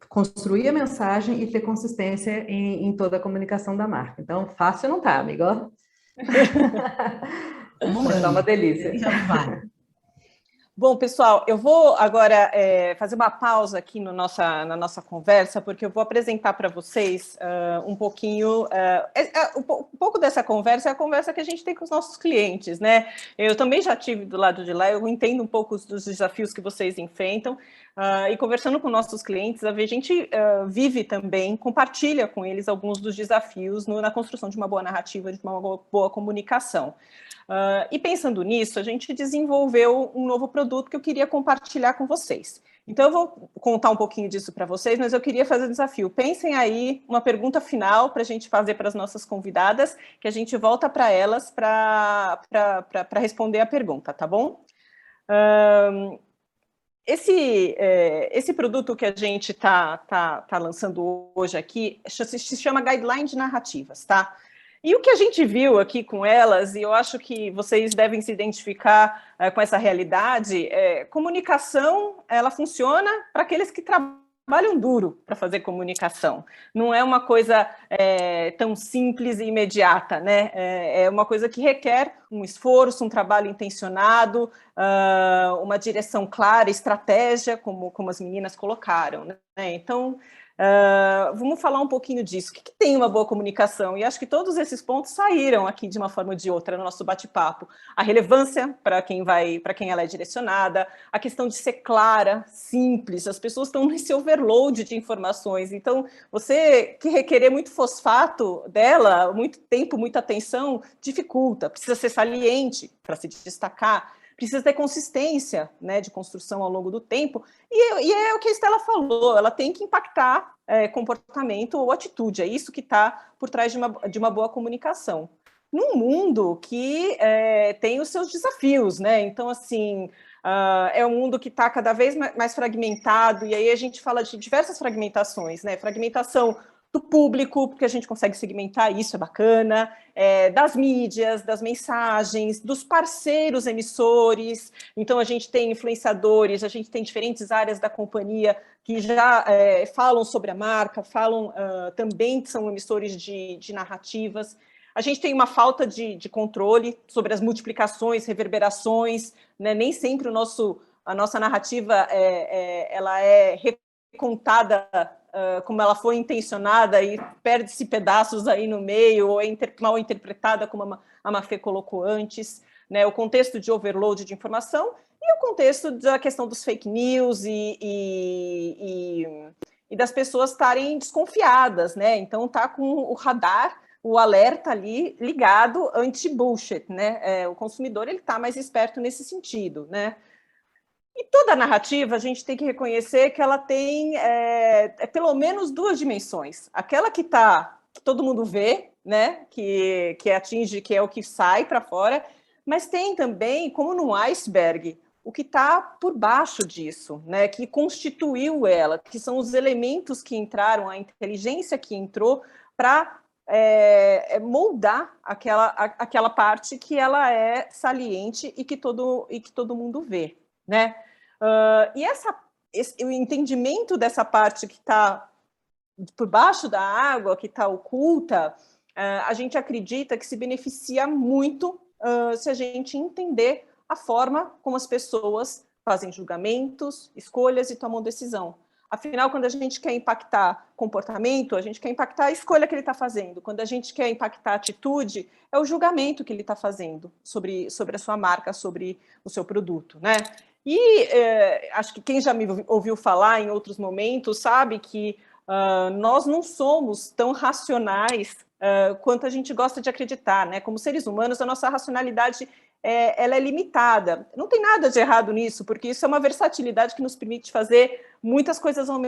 construir a mensagem e ter consistência em toda a comunicação da marca. Então, fácil não tá, amigo. Tá uma delícia. Bom, pessoal, eu vou agora fazer uma pausa aqui na nossa conversa, porque eu vou apresentar para vocês um pouquinho, um pouco dessa conversa, é a conversa que a gente tem com os nossos clientes, né? Eu também já tive do lado de lá, eu entendo um pouco dos desafios que vocês enfrentam, e conversando com nossos clientes, a gente vive também, compartilha com eles alguns dos desafios na construção de uma boa narrativa, de uma boa comunicação. E pensando nisso, a gente desenvolveu um novo produto que eu queria compartilhar com vocês. Então, eu vou contar um pouquinho disso para vocês, mas eu queria fazer o desafio. Pensem aí uma pergunta final para a gente fazer para as nossas convidadas, que a gente volta para elas para responder a pergunta, tá bom? Esse produto que a gente tá lançando hoje aqui se chama Guideline de Narrativas, tá? E o que a gente viu aqui com elas, e eu acho que vocês devem se identificar com essa realidade, comunicação, ela funciona para aqueles que trabalham duro para fazer comunicação. Não é uma coisa tão simples e imediata, né? É uma coisa que requer um esforço, um trabalho intencionado, uma direção clara, estratégia, como as meninas colocaram, né? Então, vamos falar um pouquinho disso. O que tem uma boa comunicação? E acho que todos esses pontos saíram aqui de uma forma ou de outra no nosso bate-papo. A relevância para quem ela é direcionada, a questão de ser clara, simples, as pessoas estão nesse overload de informações, então você que requerer muito fosfato dela, muito tempo, muita atenção, dificulta, precisa ser saliente para se destacar, precisa ter consistência, né, de construção ao longo do tempo, e é o que a Estela falou, ela tem que impactar comportamento ou atitude, é isso que está por trás de uma boa comunicação. Num mundo que tem os seus desafios, né, então, assim, é um mundo que está cada vez mais fragmentado, e aí a gente fala de diversas fragmentações, né, fragmentação do público, porque a gente consegue segmentar isso, é bacana, das mídias, das mensagens, dos parceiros emissores, então a gente tem influenciadores, a gente tem diferentes áreas da companhia que já falam sobre a marca, também são emissores de narrativas. A gente tem uma falta de controle sobre as multiplicações, reverberações, né? Nem sempre a nossa narrativa ela é recontada como ela foi intencionada e perde-se pedaços aí no meio, ou é mal interpretada, como a Mafê colocou antes, né? O contexto de overload de informação e o contexto da questão dos fake news e das pessoas estarem desconfiadas, né? Então, tá com o radar, o alerta ali ligado anti-bullshit, né? O consumidor ele está mais esperto nesse sentido, né? E toda narrativa, a gente tem que reconhecer que ela tem pelo menos duas dimensões. Aquela que todo mundo vê, né? Que atinge, que é o que sai para fora, mas tem também, como num iceberg, o que está por baixo disso, né? Que constituiu ela, que são os elementos que entraram, a inteligência que entrou para moldar aquela parte que ela é saliente e que todo mundo vê, né? O entendimento dessa parte que está por baixo da água, que está oculta, a gente acredita que se beneficia muito se a gente entender a forma como as pessoas fazem julgamentos, escolhas e tomam decisão. Afinal, quando a gente quer impactar comportamento, a gente quer impactar a escolha que ele está fazendo. Quando a gente quer impactar a atitude, é o julgamento que ele está fazendo sobre a sua marca, sobre o seu produto, né? E acho que quem já me ouviu falar em outros momentos sabe que nós não somos tão racionais quanto a gente gosta de acreditar, né? Como seres humanos, a nossa racionalidade ela é limitada. Não tem nada de errado nisso, porque isso é uma versatilidade que nos permite fazer muitas coisas ao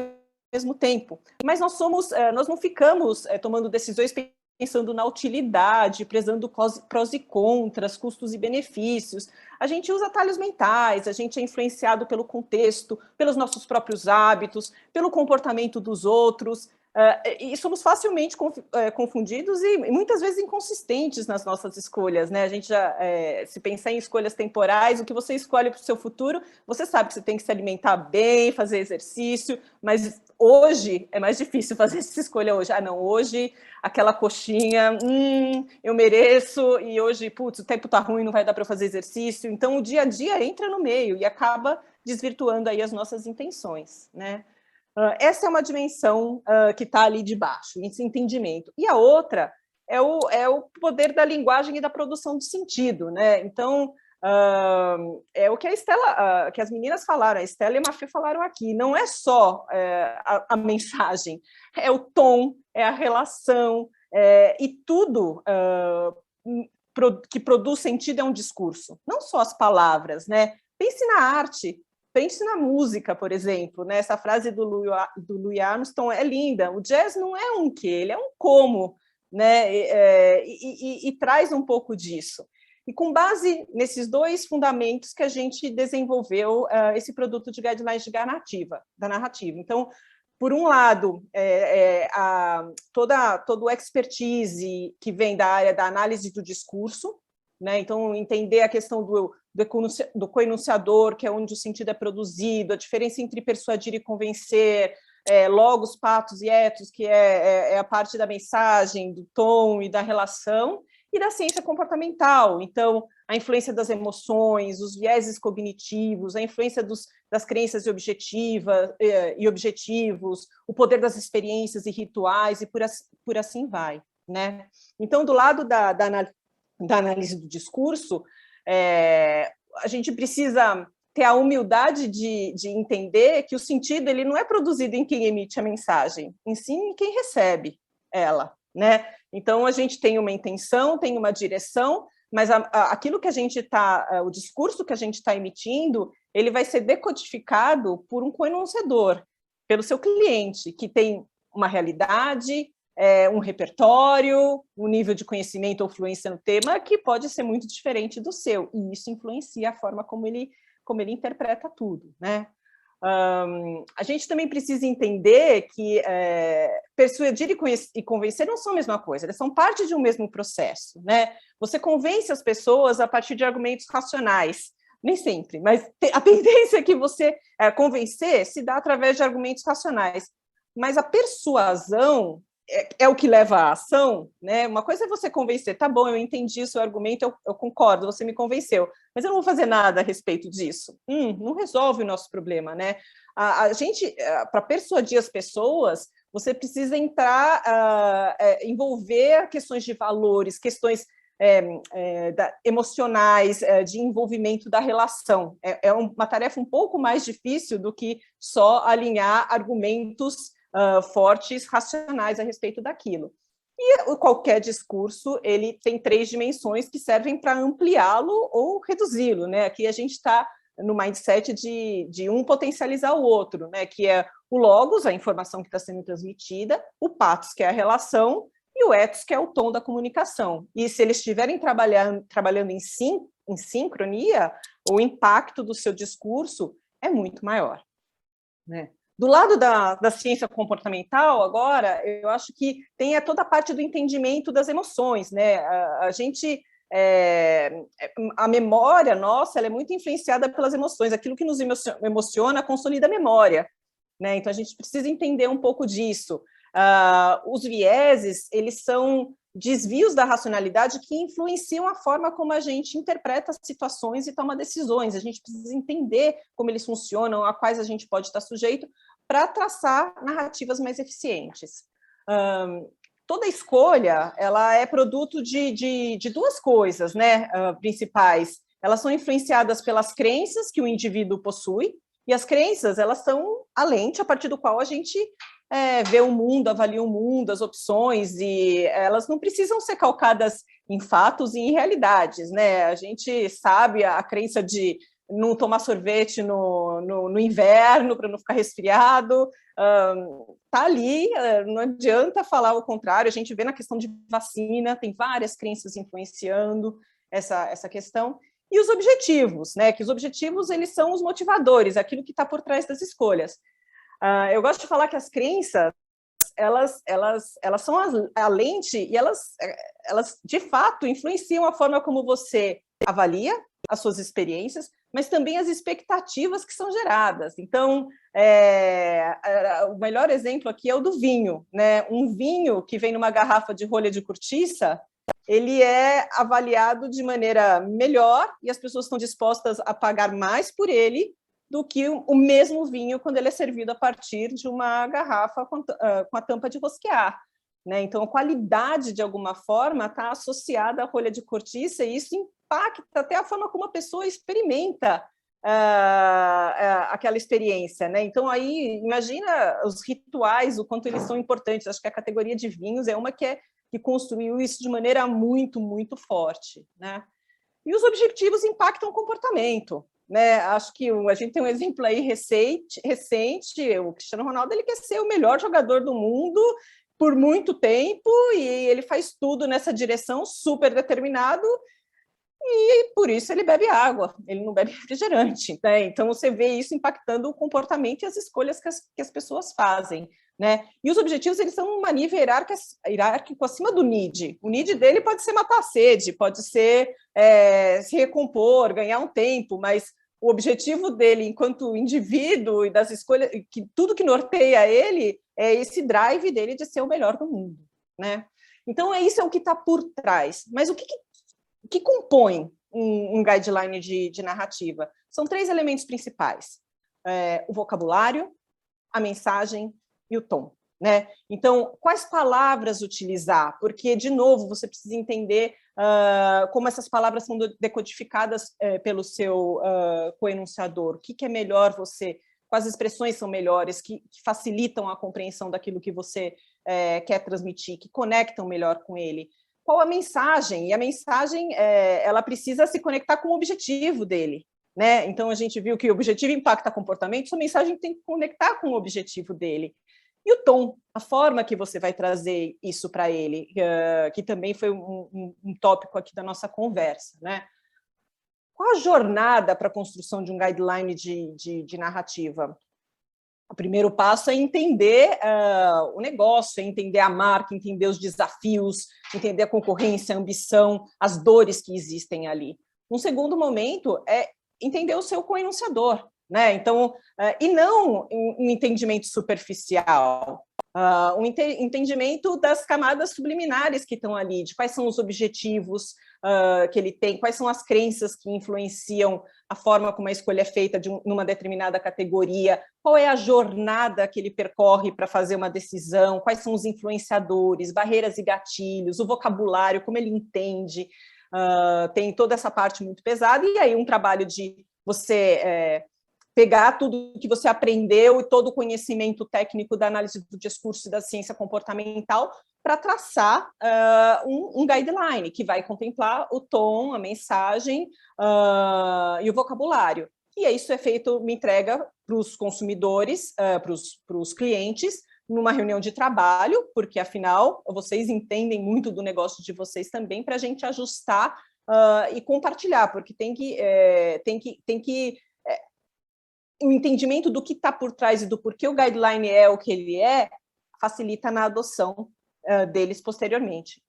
mesmo tempo. Mas nós não ficamos tomando decisões pensando na utilidade, prezando prós e contras, custos e benefícios. A gente usa atalhos mentais, a gente é influenciado pelo contexto, pelos nossos próprios hábitos, pelo comportamento dos outros, e somos facilmente confundidos e muitas vezes inconsistentes nas nossas escolhas, né? A gente se pensar em escolhas temporais, o que você escolhe para o seu futuro, você sabe que você tem que se alimentar bem, fazer exercício, mas hoje é mais difícil fazer essa escolha hoje. Ah, não, hoje aquela coxinha, eu mereço, e hoje, putz, o tempo tá ruim, não vai dar para fazer exercício. Então, o dia a dia entra no meio e acaba desvirtuando aí as nossas intenções, né? Essa é uma dimensão que está ali de baixo, esse entendimento. E a outra é o poder da linguagem e da produção de sentido, né? Então, é o que que as meninas falaram, a Estela e a Mafê falaram aqui, não é só a mensagem, é o tom, é a relação, e tudo que produz sentido é um discurso, não só as palavras, né? Pense na arte, pense na música, por exemplo, né? Essa frase do Louis Armstrong é linda, o jazz não é um quê, ele é um como, né? E traz um pouco disso. E com base nesses dois fundamentos que a gente desenvolveu esse produto de guidelines da narrativa. Então, por um lado, todo o expertise que vem da área da análise do discurso, né? Então, entender a questão do coenunciador, que é onde o sentido é produzido, a diferença entre persuadir e convencer, logos, patos e etos, que é a parte da mensagem, do tom e da relação, e da ciência comportamental. Então, a influência das emoções, os vieses cognitivos, a influência das crenças e objetivos, o poder das experiências e rituais, e por assim vai, né? Então, do lado da análise do discurso, a gente precisa ter a humildade de entender que o sentido ele não é produzido em quem emite a mensagem, em si em quem recebe ela, né? Então, a gente tem uma intenção, tem uma direção, mas aquilo que a gente o discurso que a gente está emitindo, ele vai ser decodificado por um coenunciador, pelo seu cliente, que tem uma realidade, um repertório, um nível de conhecimento ou fluência no tema que pode ser muito diferente do seu, e isso influencia a forma como ele interpreta tudo, né? A gente também precisa entender que persuadir e convencer não são a mesma coisa, eles são parte de um mesmo processo, né? Você convence as pessoas a partir de argumentos racionais, nem sempre, mas a tendência é que você convencer se dá através de argumentos racionais, mas a persuasão é o que leva à ação, né? Uma coisa é você convencer, tá bom, eu entendi o seu argumento, eu concordo, você me convenceu, mas eu não vou fazer nada a respeito disso. Não resolve o nosso problema, né? A gente, para persuadir as pessoas, você precisa envolver questões de valores, questões emocionais, de envolvimento da relação. É uma tarefa um pouco mais difícil do que só alinhar argumentos fortes, racionais a respeito daquilo. E qualquer discurso, ele tem 3 dimensões que servem para ampliá-lo ou reduzi-lo, né? Aqui a gente está no mindset de um potencializar o outro, né? Que é o logos, a informação que está sendo transmitida, o pathos, que é a relação, e o ethos, que é o tom da comunicação. E se eles estiverem trabalhando em sincronia, o impacto do seu discurso é muito maior, né? Do lado da ciência comportamental, agora, eu acho que tem toda a parte do entendimento das emoções, né? A memória nossa, ela é muito influenciada pelas emoções. Aquilo que nos emociona consolida a memória, né? Então, a gente precisa entender um pouco disso. Os vieses, eles são desvios da racionalidade que influenciam a forma como a gente interpreta as situações e toma decisões. A gente precisa entender como eles funcionam, a quais a gente pode estar sujeito, para traçar narrativas mais eficientes. Toda escolha, ela é produto de duas coisas, né, principais. Elas são influenciadas pelas crenças que o indivíduo possui, e as crenças, elas são a lente a partir do qual a gente vê o mundo, avalia o mundo, as opções, e elas não precisam ser calcadas em fatos e em realidades, né? A gente sabe a crença de não tomar sorvete no inverno para não ficar resfriado, tá ali, não adianta falar o contrário. A gente vê na questão de vacina, tem várias crenças influenciando essa questão. E os objetivos, né? Que os objetivos, eles são os motivadores, aquilo que está por trás das escolhas. Eu gosto de falar que as crenças, elas são a lente e elas, de fato, influenciam a forma como você avalia as suas experiências, mas também as expectativas que são geradas. Então, o melhor exemplo aqui é o do vinho, né? Um vinho que vem numa garrafa de rolha de cortiça, ele é avaliado de maneira melhor e as pessoas estão dispostas a pagar mais por ele do que o mesmo vinho quando ele é servido a partir de uma garrafa com a tampa de rosquear, né? Então, a qualidade, de alguma forma, está associada à rolha de cortiça e isso impacta até a forma como a pessoa experimenta aquela experiência, né? Então, aí, imagina os rituais, o quanto eles são importantes. Acho que a categoria de vinhos é uma que construiu isso de maneira muito, muito forte, né? E os objetivos impactam o comportamento, né? Acho que a gente tem um exemplo aí recente, o Cristiano Ronaldo, ele quer ser o melhor jogador do mundo por muito tempo e ele faz tudo nessa direção, super determinado, e por isso ele bebe água, ele não bebe refrigerante, né? Então você vê isso impactando o comportamento e as escolhas que as pessoas fazem, né? E os objetivos, eles são uma nível hierárquico acima do need. O need dele pode ser matar a sede, pode ser se recompor, ganhar um tempo, mas o objetivo dele enquanto indivíduo e das escolhas, tudo que norteia ele é esse drive dele de ser o melhor do mundo, né? Então, isso é o que está por trás. Mas o que compõe um guideline de narrativa? São 3 elementos principais: o vocabulário, a mensagem e o tom, né? Então, quais palavras utilizar? Porque, de novo, você precisa entender como essas palavras são decodificadas pelo seu coenunciador. O que é melhor você... Quais expressões são melhores, que facilitam a compreensão daquilo que você quer transmitir, que conectam melhor com ele. Qual a mensagem? E a mensagem, ela precisa se conectar com o objetivo dele, né? Então, a gente viu que o objetivo impacta comportamento, sua mensagem tem que conectar com o objetivo dele. E o tom, a forma que você vai trazer isso para ele, que também foi um tópico aqui da nossa conversa, né? Qual a jornada para a construção de um guideline de narrativa? O primeiro passo é entender o negócio, é entender a marca, entender os desafios, entender a concorrência, a ambição, as dores que existem ali. Um segundo momento é entender o seu coenunciador, né? Então, e não um entendimento superficial, um entendimento das camadas subliminares que estão ali, de quais são os objetivos que ele tem, quais são as crenças que influenciam a forma como a escolha é feita numa determinada categoria, qual é a jornada que ele percorre para fazer uma decisão, quais são os influenciadores, barreiras e gatilhos, o vocabulário, como ele entende, tem toda essa parte muito pesada, e aí um trabalho de você pegar tudo que você aprendeu e todo o conhecimento técnico da análise do discurso e da ciência comportamental para traçar um guideline que vai contemplar o tom, a mensagem e o vocabulário. E isso é feito, me entrega para os consumidores, para os clientes, numa reunião de trabalho, porque, afinal, vocês entendem muito do negócio de vocês também, para a gente ajustar e compartilhar, porque tem que o entendimento do que está por trás e do porquê o guideline é o que ele é, facilita na adoção deles posteriormente.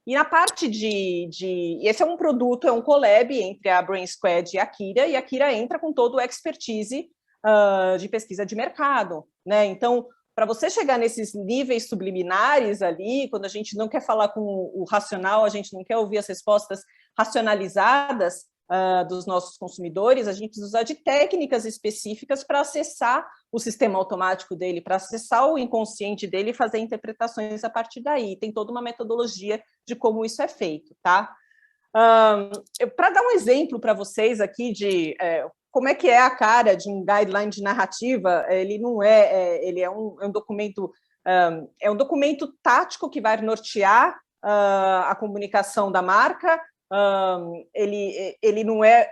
E na parte esse é um produto, é um collab entre a Brain Squad e a Kira entra com todo o expertise de pesquisa de mercado, né? Então, para você chegar nesses níveis subliminares ali, quando a gente não quer falar com o racional, a gente não quer ouvir as respostas racionalizadas dos nossos consumidores, a gente precisa usar de técnicas específicas para acessar o sistema automático dele, para acessar o inconsciente dele e fazer interpretações a partir daí. Tem toda uma metodologia de como isso é feito, tá? Para dar um exemplo para vocês aqui de como é que é a cara de um guideline de narrativa, ele não ele é um documento, é um documento tático que vai nortear a comunicação da marca. Ele não é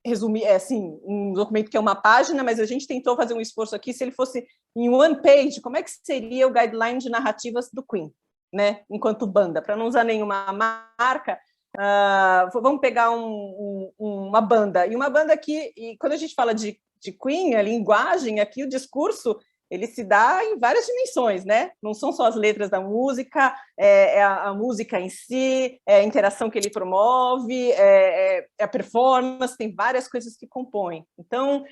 resumir, assim, um documento que é uma página, mas a gente tentou fazer um esforço aqui, se ele fosse em one page, como é que seria o guideline de narrativas do Queen, né, enquanto banda, para não usar nenhuma marca. Vamos pegar uma banda, e uma banda que, e quando a gente fala de Queen, a linguagem aqui, o discurso, ele se dá em várias dimensões, né? Não são só as letras da música, é a música em si, é a interação que ele promove, é a performance, tem várias coisas que compõem. Então,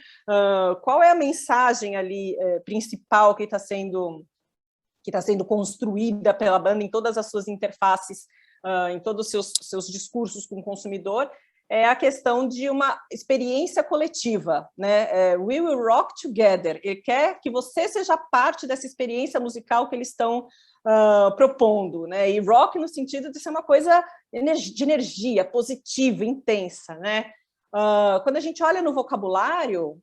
qual é a mensagem ali principal que está sendo construída pela banda em todas as suas interfaces, em todos os seus discursos com o consumidor? É a questão de uma experiência coletiva, né? We will rock together. Ele quer que você seja parte dessa experiência musical que eles estão propondo, né? E rock no sentido de ser uma coisa de energia positiva, intensa, né? Quando a gente olha no vocabulário,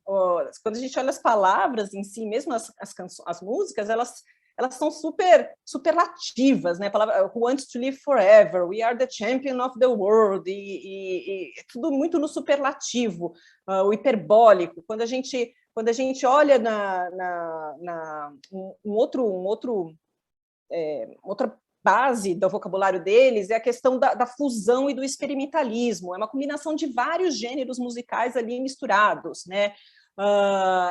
quando a gente olha as palavras em si, mesmo as músicas, elas são superlativas, né? A palavra who wants to live forever, we are the champion of the world, e tudo muito no superlativo, o hiperbólico. Quando a gente olha outra base do vocabulário deles, é a questão da fusão e do experimentalismo. É uma combinação de vários gêneros musicais ali misturados, né?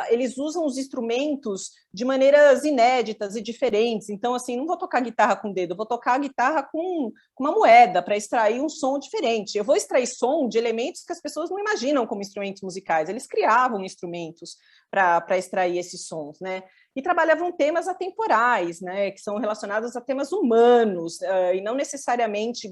Eles usam os instrumentos de maneiras inéditas e diferentes. Então, assim, não vou tocar guitarra com o dedo, vou tocar guitarra com uma moeda para extrair um som diferente. Eu vou extrair som de elementos que as pessoas não imaginam como instrumentos musicais. Eles criavam instrumentos para extrair esses sons, né? E trabalhavam temas atemporais, né? Que são relacionados a temas humanos e não necessariamente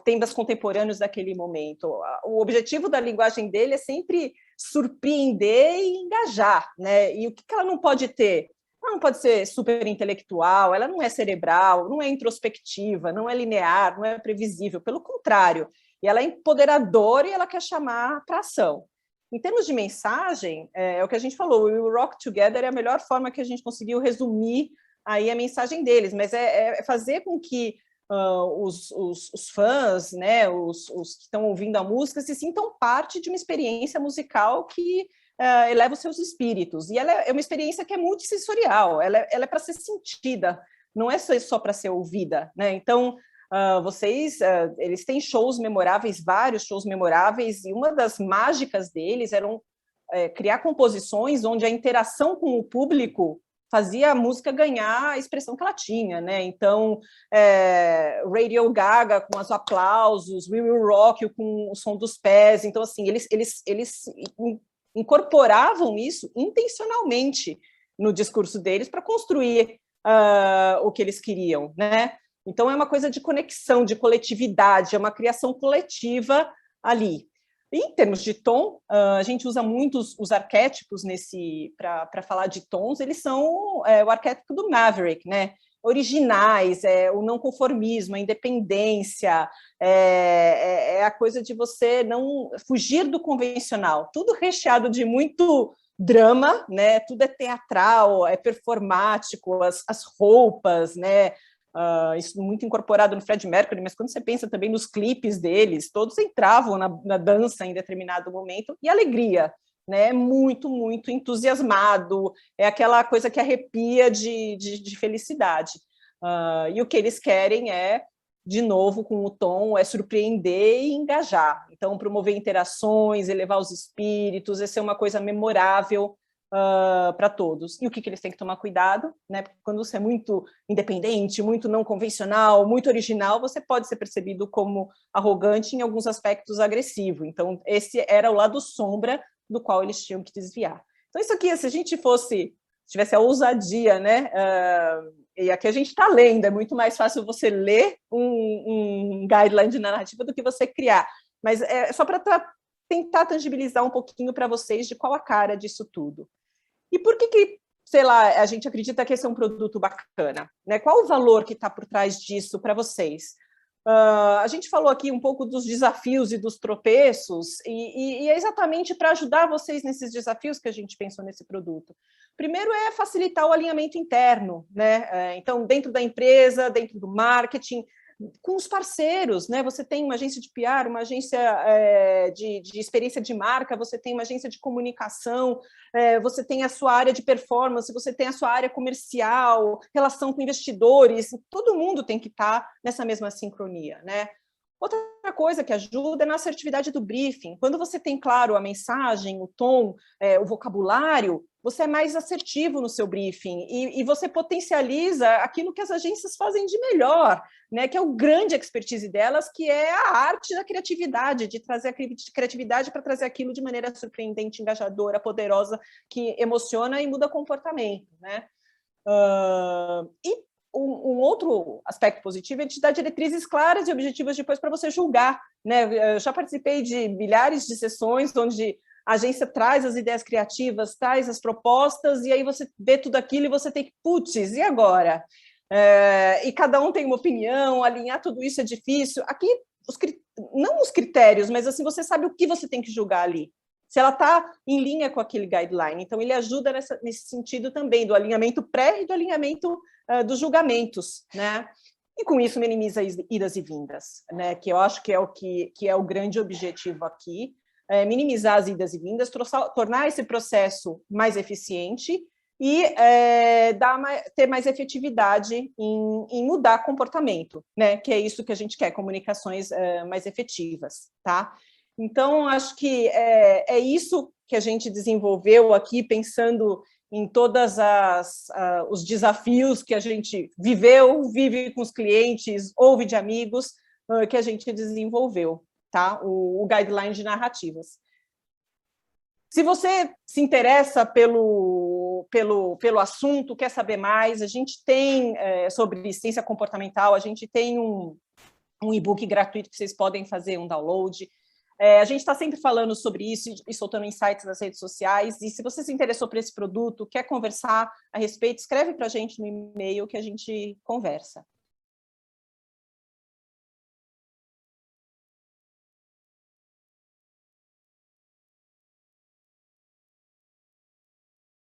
temas contemporâneos daquele momento. O objetivo da linguagem dele é sempre surpreender e engajar, né? E o que ela não pode ter? Ela não pode ser super intelectual, ela não é cerebral, não é introspectiva, não é linear, não é previsível, pelo contrário, e ela é empoderadora e ela quer chamar para ação. Em termos de mensagem, é o que a gente falou, o We Will Rock Together é a melhor forma que a gente conseguiu resumir aí a mensagem deles, mas é fazer com que os fãs, né, os que estão ouvindo a música, se sintam parte de uma experiência musical que eleva os seus espíritos. E ela é uma experiência que é multissensorial, ela é para ser sentida, não é só para ser ouvida, né? Então, eles têm shows memoráveis, vários shows memoráveis, e uma das mágicas deles eram criar composições onde a interação com o público fazia a música ganhar a expressão que ela tinha, né? Então, Radio Gaga com os aplausos, We Will Rock com o som dos pés. Então, assim, eles incorporavam isso intencionalmente no discurso deles para construir o que eles queriam, né? Então, é uma coisa de conexão, de coletividade, é uma criação coletiva ali. Em termos de tom, a gente usa muito os arquétipos para falar de tons, eles são o arquétipo do Maverick, né? Originais, o não conformismo, a independência, a coisa de você não fugir do convencional, tudo recheado de muito drama, né? Tudo é teatral, é performático, as roupas, né? Isso muito incorporado no Freddie Mercury, mas quando você pensa também nos clipes deles, todos entravam na dança em determinado momento, e alegria, né? Muito, muito entusiasmado, é aquela coisa que arrepia de felicidade. E o que eles querem de novo, com o tom, é surpreender e engajar. Então, promover interações, elevar os espíritos, essa é uma coisa memorável para todos. E o que eles têm que tomar cuidado, né? Porque quando você é muito independente, muito não convencional, muito original, você pode ser percebido como arrogante, em alguns aspectos agressivo. Então, esse era o lado sombra do qual eles tinham que desviar. Então, isso aqui, se a gente tivesse a ousadia, né? E aqui a gente está lendo, é muito mais fácil você ler um guideline de narrativa do que você criar. Mas é só para tentar tangibilizar um pouquinho para vocês de qual a cara disso tudo. E por que, sei lá, a gente acredita que esse é um produto bacana, né? Qual o valor que está por trás disso para vocês? A gente falou aqui um pouco dos desafios e dos tropeços, e é exatamente para ajudar vocês nesses desafios que a gente pensou nesse produto. Primeiro é facilitar o alinhamento interno, né? Então, dentro da empresa, dentro do marketing, com os parceiros, né? Você tem uma agência de PR, uma agência de experiência de marca, você tem uma agência de comunicação, você tem a sua área de performance, você tem a sua área comercial, relação com investidores, todo mundo tem que estar nessa mesma sincronia, né? Outra coisa que ajuda é na assertividade do briefing. Quando você tem claro a mensagem, o tom, o vocabulário, você é mais assertivo no seu briefing e você potencializa aquilo que as agências fazem de melhor, né? Que é o grande expertise delas, que é a arte da criatividade, de trazer a criatividade para trazer aquilo de maneira surpreendente, engajadora, poderosa, que emociona e muda comportamento, né? E um outro aspecto positivo é te dar diretrizes claras e objetivas depois para você julgar, né? Eu já participei de milhares de sessões onde a agência traz as ideias criativas, traz as propostas, e aí você vê tudo aquilo e você tem que, putz, e agora? E cada um tem uma opinião, alinhar tudo isso é difícil. Aqui, não os critérios, mas assim, você sabe o que você tem que julgar ali. Se ela está em linha com aquele guideline. Então, ele ajuda nesse sentido também, do alinhamento pré e do alinhamento dos julgamentos, né? E com isso minimiza idas e vindas, né? Que eu acho que é o grande objetivo aqui, minimizar as idas e vindas, tornar esse processo mais eficiente e ter mais efetividade em mudar comportamento, né? Que é isso que a gente quer, comunicações mais efetivas, tá? Então, acho que é isso que a gente desenvolveu aqui, pensando em todos os desafios que a gente vive com os clientes, ouve de amigos, que a gente desenvolveu, tá? O guideline de narrativas. Se você se interessa pelo assunto, quer saber mais, a gente tem, sobre ciência comportamental, a gente tem um e-book gratuito que vocês podem fazer um download. A gente está sempre falando sobre isso e soltando insights nas redes sociais, e se você se interessou por esse produto, quer conversar a respeito, escreve para a gente no e-mail que a gente conversa.